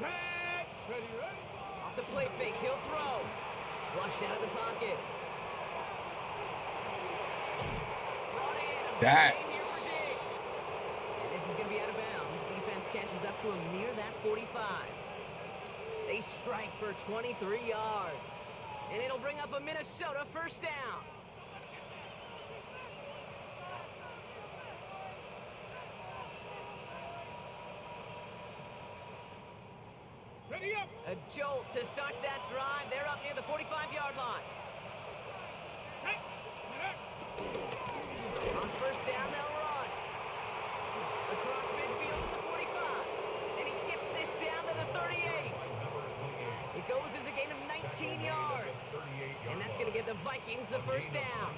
Ready. Off the play fake, he'll throw. Flushed out of the pocket. Brought in. That. Here for Diggs. And this is going to be out of bounds. Defense catches up to him near that 45. They strike for 23 yards. And it'll bring up a Minnesota 1st down. Ready up. A jolt to start that drive. They're up near the 45-yard line. Hey. On 1st down, they'll run. Across midfield to the 45. And he gets this down to the 38. It goes as a gain of 19 yards. And that's going to give the Vikings the 1st down.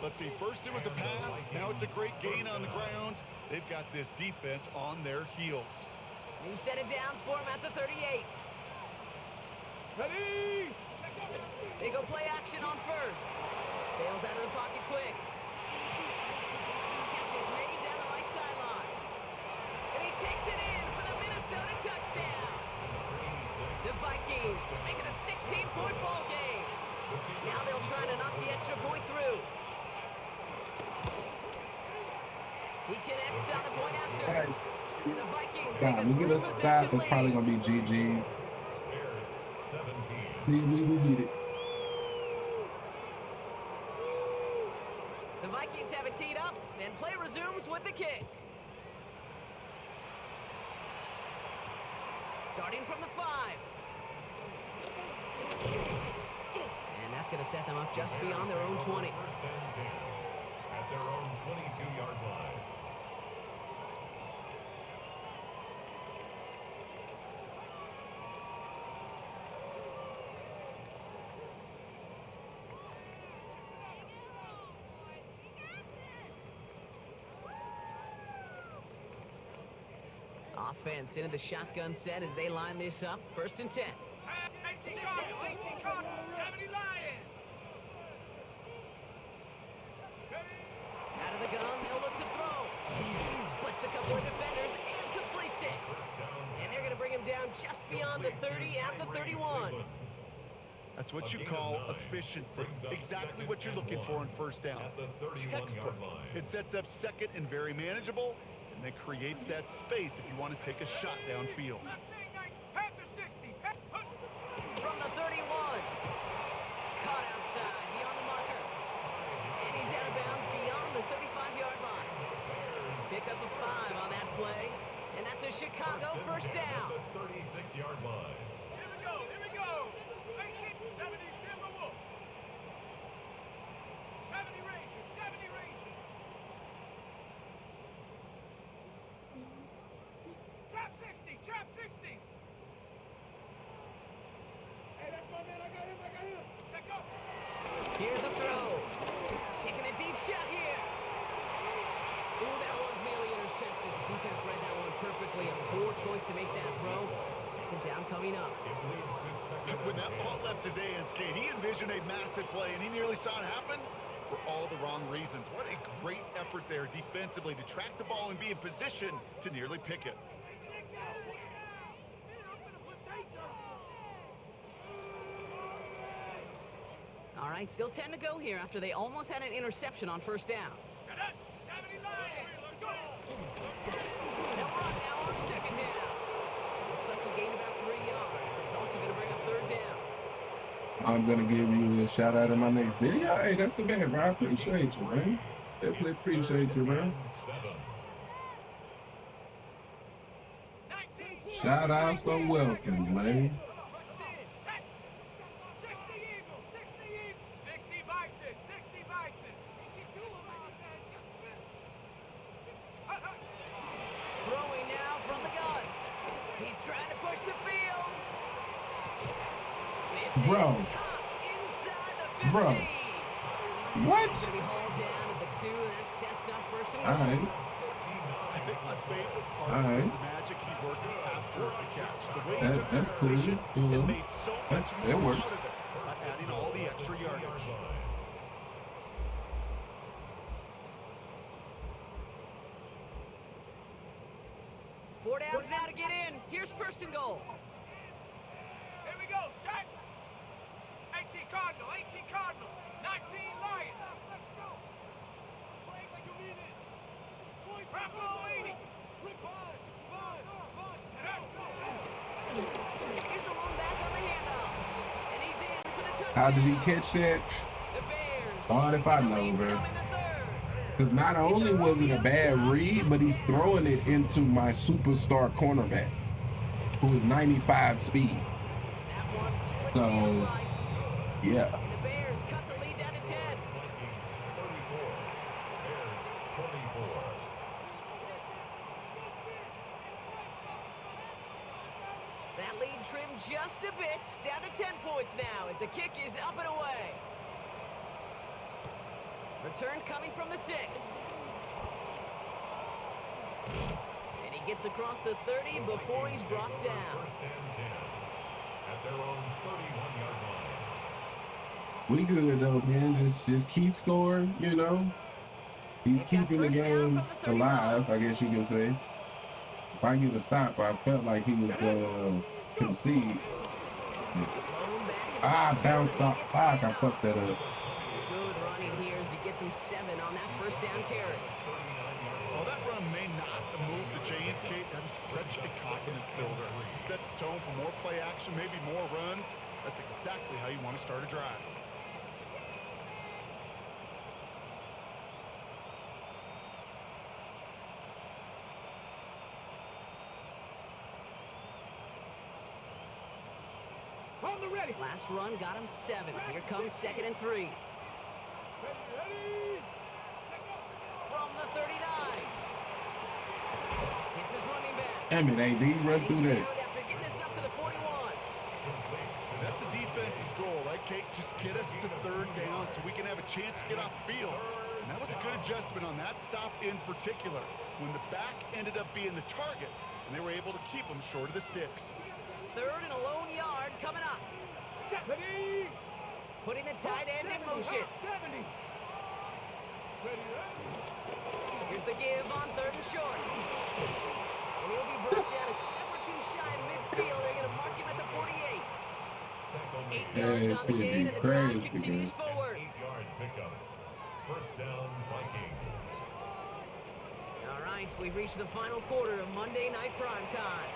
Let's see, first it was a pass, now it's a great gain on the ground. They've got this defense on their heels. New set of downs for him at the 38. Ready. They go play action on 1st. Bails out of the pocket quick. Catches made down the right sideline. And he takes it in for the Now they'll try to knock the extra point through. He connects on the point after. Hey, The Vikings stop. take a We give Thru us a stop. That's possession probably lead. gonna be GG. Bears 17. See, we beat it. The Vikings have it teed up, and play resumes with the kick. Starting from the 5. And that's going to set them up just beyond their own 20. First and 10 at their own 22-yard line. Offense into the shotgun set as they line this up. First and 10. 18 Cardinal, 18 Cardinal, 70 Lions. Out of the gun, they'll look to throw. Splits a couple of defenders and completes it. And they're going to bring him down just beyond the 30 at the 31. That's what you call efficiency. Exactly what you're looking for in first down. At the 31-yard Textbook. line. It sets up second and very manageable, and then creates that space if you want to take a shot downfield. Panther 60. From the 31. Caught outside beyond the marker. And he's out of bounds beyond the 35-yard line. Pick up a 5 on that play. And that's a Chicago first down. At the 36-yard line. Here we go, here we go. 1870 Timberwolves. 70 Rangers, 70 Rangers. Trap 60, trap 60. Hey, that's my man. I got him. Check up. Here's a throw. Taking a deep shot here. Ooh, that one's nearly intercepted. The defense read that one perfectly. A poor choice to make that throw. Second down coming up. It leads to second When and that 10. ball left his hands, Kate, he envisioned a massive play, and he nearly saw it happen for all the wrong reasons. What a great effort there defensively to track the ball and be in position to nearly pick it. All right, still 10 to go here after they almost had an interception on first down. 70 Lions. Go. They'll run now on second down. Looks like he gained about 3 yards. That's also going to bring up third down. I'm gonna give you a shout out in my next video. Hey, that's a man, bro. I appreciate you, man. Definitely appreciate you, man. 7. 19. Shout outs are welcome, man. 60 Eagles, 60 Eagles. 60 Bison, 60 Bison. Throwing now from the gun. He's trying to push the field. This Bro. is caught inside the 50. Bro. What? Gonna be hauled down at the 2. That sets up first and All goal. right. I think my favorite part All right. was the magic he worked after the catch. The way he That- took that's the cool. completion Yeah. and made so much That more works. out of it by adding all the extra yardage. Four downs now to get in. Here's first and goal. Here we go, shot. 18 Cardinal, 18 Cardinal. 19 Lions. Let's go. Play like you mean it. Bravo 80. Here's the one back on the handoff. And he's in for the touchdown. How did he catch that? The Bears. God, if I taking the know, lead bro. some in the third. Because not only was it a bad read, but he's throwing it into my superstar cornerback, who is 95 speed. That one splits So, the uprights. Yeah. And the Bears cut the lead down to 10. Vikings 34. Bears 24. That lead trimmed just a bit, down to 10 points now as the kick is up and away. Return coming from the 6. And he gets across the 30 before he's brought down. First and 10 at their own 31-yard line. We good though, man. Just keep scoring, you know. He's keeping the game alive, I guess you can say. If I get a stop, I felt like he was gonna concede. Blown back Ah, bounced off. Fuck, I fucked that up. Good running here as he gets him 7 on that first down carry. Well, that run may not move the chains, Kate. That is such a confidence builder. It sets the tone for more play action, maybe more runs. That's exactly how you want to start a drive. On the ready. Last run got him 7. Here comes 2nd and 3. Ready. From the 39. Hits his running back. Damn it, AD, run through that. After getting this up to the 41. That's a defense's goal, right, Kate? Just get us to 3rd down so we can have a chance to get off the field. And that was a good adjustment on that stop in particular, when the back ended up being the target, and they were able to keep him short of the sticks. 3rd and a lone yard coming up. Ready. Putting the tight end in motion. 70. Ready. Here's the give on 3rd and short. And he'll be brought down a step or 2 shy of midfield. They're going to mark him at the 48. 8 yards on the gain, and the drive continues forward. 8-yard pickup. First down, Vikings. All right, we've reached the final quarter of Monday Night Prime Time.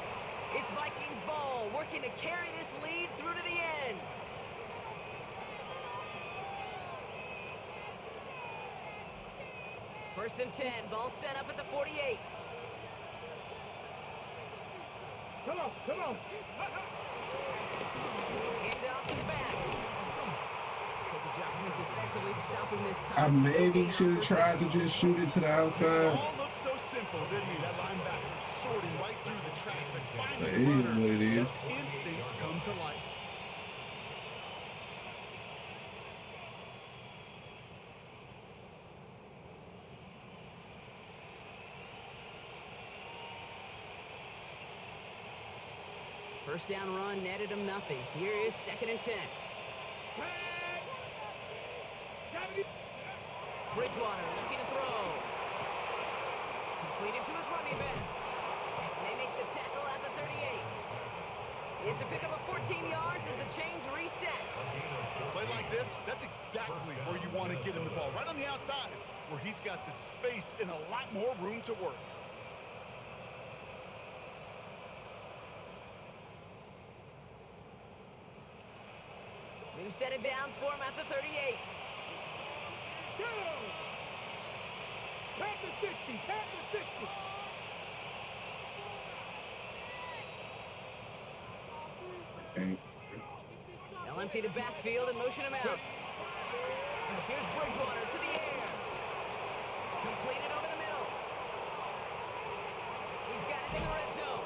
It's Vikings ball, working to carry this lead through to the end. First and 10, ball set up at the 48. Come on. Hand off to the back. Quick adjustment defensively to stop him this I time. maybe should have tried to just shoot it to the outside. All looks so simple, didn't he? That linebacker sorting right through the traffic. But it is what it is. His instincts come to life. First down run netted him nothing. Here is 2nd and 10. Bridgewater looking to throw. Completed to his running back. And they make the tackle at the 38. It's a pickup of 14 yards as the chains reset. A play like this, that's exactly where you want to get him the ball. Right on the outside, where he's got the space and a lot more room to work. New set of downs for him at the 38. Go. Tap the 60. Okay. They'll empty the backfield and motion him out. Here's Bridgewater to the air. Completed over the middle. He's got it in the red zone.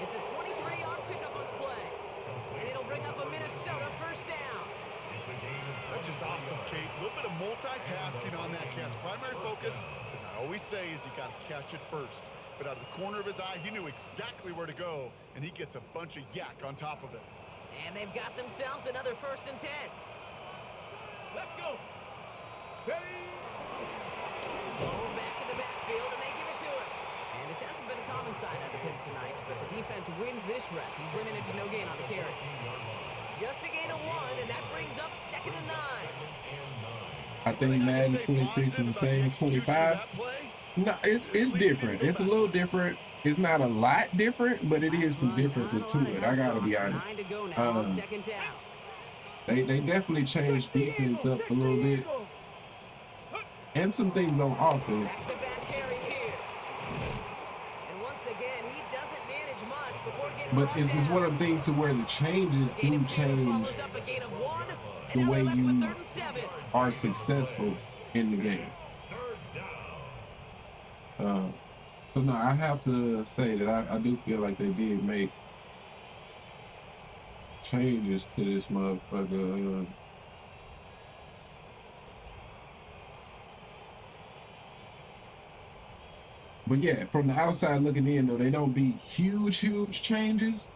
It's a 23-yard pickup on the play. And it'll bring up a Minnesota first down. That's just awesome, Kate. A little bit of multitasking on that catch. Primary focus, as I always say, is you got to catch it first. But out of the corner of his eye, he knew exactly where to go, and he gets a bunch of yak on top of it. And they've got themselves another 1st and 10. Let's go. Ready. Going back in the backfield, and they give it to him. And this hasn't been a common side out of him tonight, but the defense wins this rep. He's limited to no gain on the carry. Just a gain of 1, and that brings up 2nd and 9. I think Madden 26 is the same as 25. No, it's different. It's a little different. It's not a lot different, but it is some differences to it. I gotta be honest. 9 to go now on 2nd down. They definitely changed defense up a little bit, and some things on offense. Back-to-back carries here. And once again, he doesn't manage much before getting But this is one of the things to where the changes do change the way you are successful in the game. So no, I have to say that I do feel like they did make changes to this motherfucker. But yeah, from the outside looking in, though, they don't be huge changes,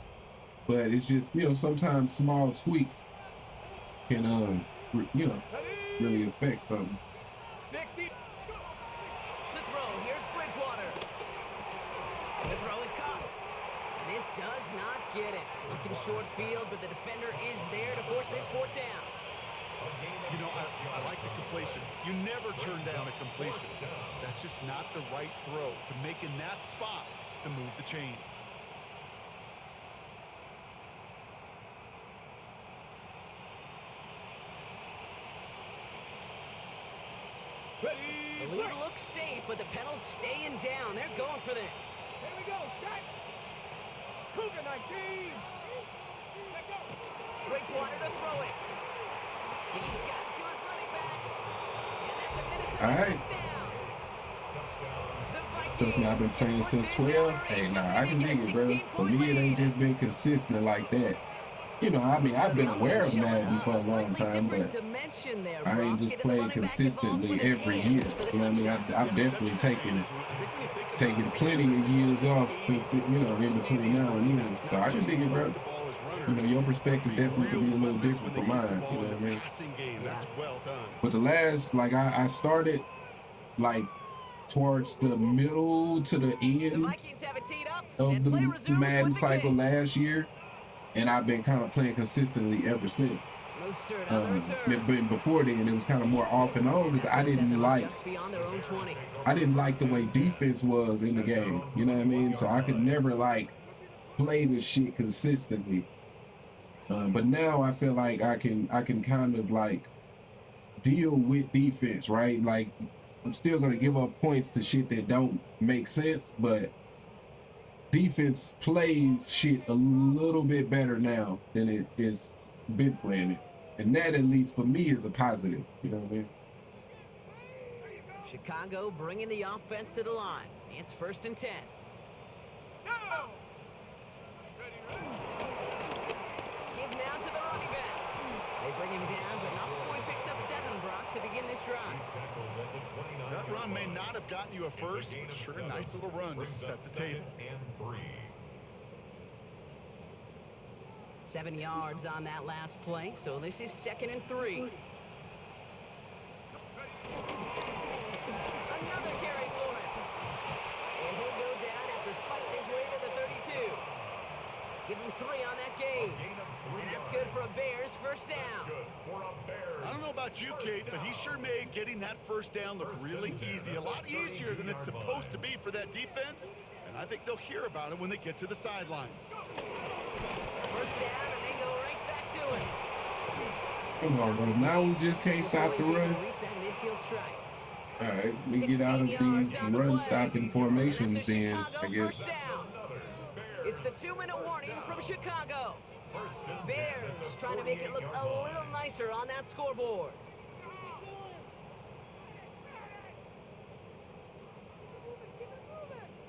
but it's just, you know, sometimes small tweaks can, you know, really affect something. 60. To throw, here's Bridgewater. The throw is caught. And this does not get it. The in short field, but the defender is there to force this fourth down. You know, I like the completion. You never turn down a completion. That's just not the right throw to make in that spot to move the chains. The lead looks safe, but the pedal's staying down. They're going for this. Here we go, set. Cougar 19. Let go. Bridgewater to throw it. He's got it to his running back. And that's a Minnesota All right. touchdown. The Vikings Trust me, I've been playing since 12. Hey, nah, I can dig it, bro. For me, it ain't just been consistent like that. You know, I mean, I've been aware of Madden for a long time, but I ain't just played consistently every year. You know what I mean? I've definitely taken plenty of years off since, you know, in between now and then. So I can dig it, bro. You know, your perspective definitely could be a little different from mine. You know what I mean? But the last, like, I started, like, towards the middle to the end of the Madden cycle last year. And I've been kind of playing consistently ever since. But before then, it was kind of more off and on because I didn't like the way defense was in the game. You know what I mean? So I could never like play this shit consistently. But now I feel like I can kind of like deal with defense, right? Like I'm still gonna give up points to shit that don't make sense, but defense plays shit a little bit better now than it is been playing it. And that, at least for me, is a positive. You know what I mean? Chicago bringing the offense to the line. It's 1st and 10. Go. Give now to the running back. They bring him down, but not before he picks up 7, Brock, to begin this drive. That run may not have gotten you a first, but sure a nice little run to set the table. 7 yards on that last play, so this is 2nd and 3. Another carry for him. And he'll go down after fighting his way to the 32. Give him 3 on that game. And that's good for a Bears first down. I don't know about you, Kate, but he sure made getting that first down look really easy. A lot easier than it's supposed to be for that defense. And I think they'll hear about it when they get to the sidelines. First down, and they go right back to it. Come on, bro. Now we just can't stop the run. All right, we get out of these run-stopping formations then, I guess. It's the 2-minute warning from Chicago. Bears trying to make it look a little nicer on that scoreboard.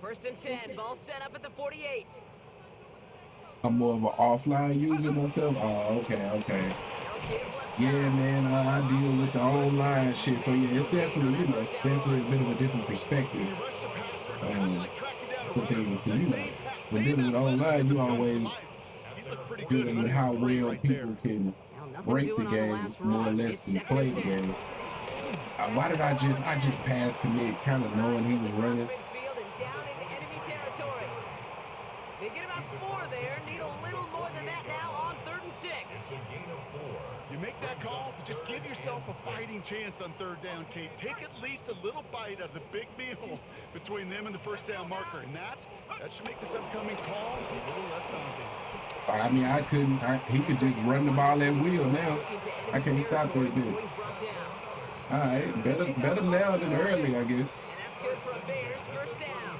First and 10, ball set up at the 48. I'm more of an offline user myself. Oh, okay. Yeah, man, I deal with the online shit. So yeah, it's definitely, you know, it's definitely a bit of a different perspective. For things, because you know, when dealing with online, you always dealing with how well people can break the game more or less than play the game. Why did I just pass commit, kind of knowing he was running? They get about 4 there, need a little more than that now on 3rd and 6. You make that call to just give yourself a fighting chance on 3rd down, Kate. Take at least a little bite out of the big meal between them and the first down marker. And that should make this upcoming call a little less daunting. I mean, he could just run the ball at will now. I can't stop that dude. All right, better now than early, I guess. And that's good for a Bears first down.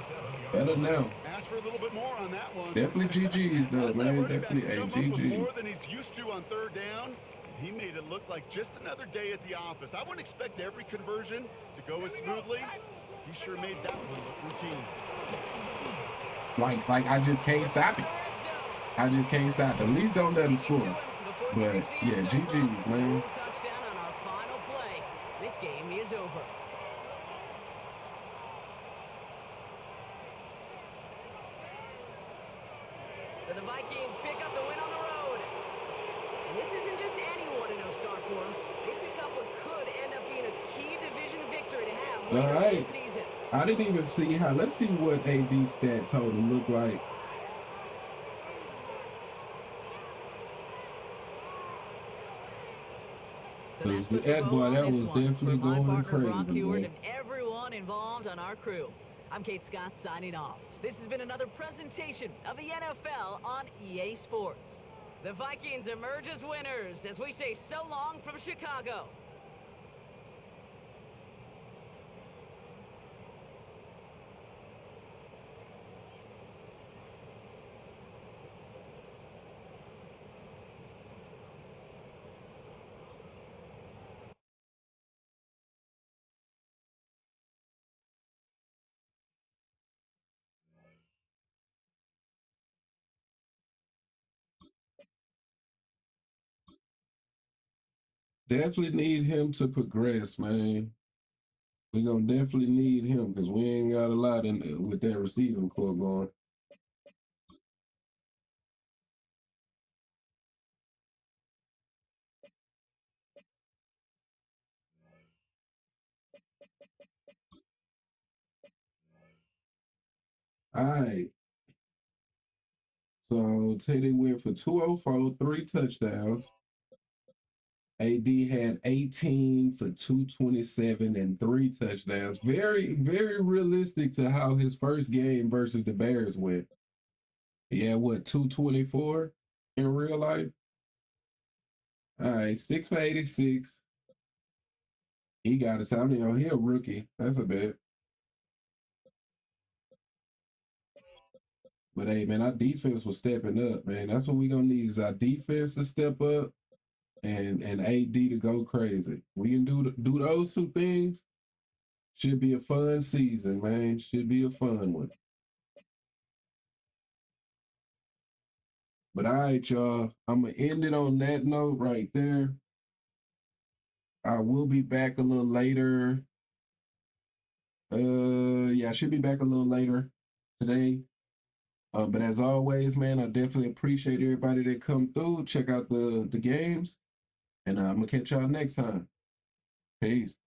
Better now. Ask for a little bit more on that one. Definitely GG's though, man. Definitely a GG. More than he's used to on 3rd down. He made it look like just another day at the office. I wouldn't expect every conversion to go as smoothly. He sure made that one look routine. Like I just can't stop it. I just can't stop it. At least don't let him score. But yeah, GG's, man. Touchdown on our final play. This game is over. So the Vikings pick up the win on the road. And this isn't just anyone in no start form. They pick up what could end up being a key division victory to have later this season. I didn't even see how. Let's see what AD stat total look like. Let's put some That mo boy, on that this was one. definitely For my going partner, Brock crazy, Heward, boy. and everyone involved on our crew, I'm Kate Scott signing off. This has been another presentation of the NFL on EA Sports. The Vikings emerge as winners as we say so long from Chicago. Definitely need him to progress, man. We're gonna definitely need him because we ain't got a lot in with that receiving core going. All right. So Teddy went for 204, 3 touchdowns. AD had 18 for 227 and 3 touchdowns. Very, very realistic to how his first game versus the Bears went. He had what, 224 in real life? All right, 6 for 86. He got us out. He a rookie. That's a bet. But hey, man, our defense was stepping up, man. That's what we gonna need is our defense to step up and AD to go crazy. We can do those two things. Should be a fun season, man. Should be a fun one. But all right, y'all. I'm gonna end it on that note right there. I will be back a little later. Yeah, I should be back a little later today. But as always, man, I definitely appreciate everybody that come through. Check out the games. And I'm gonna catch y'all next time. Peace.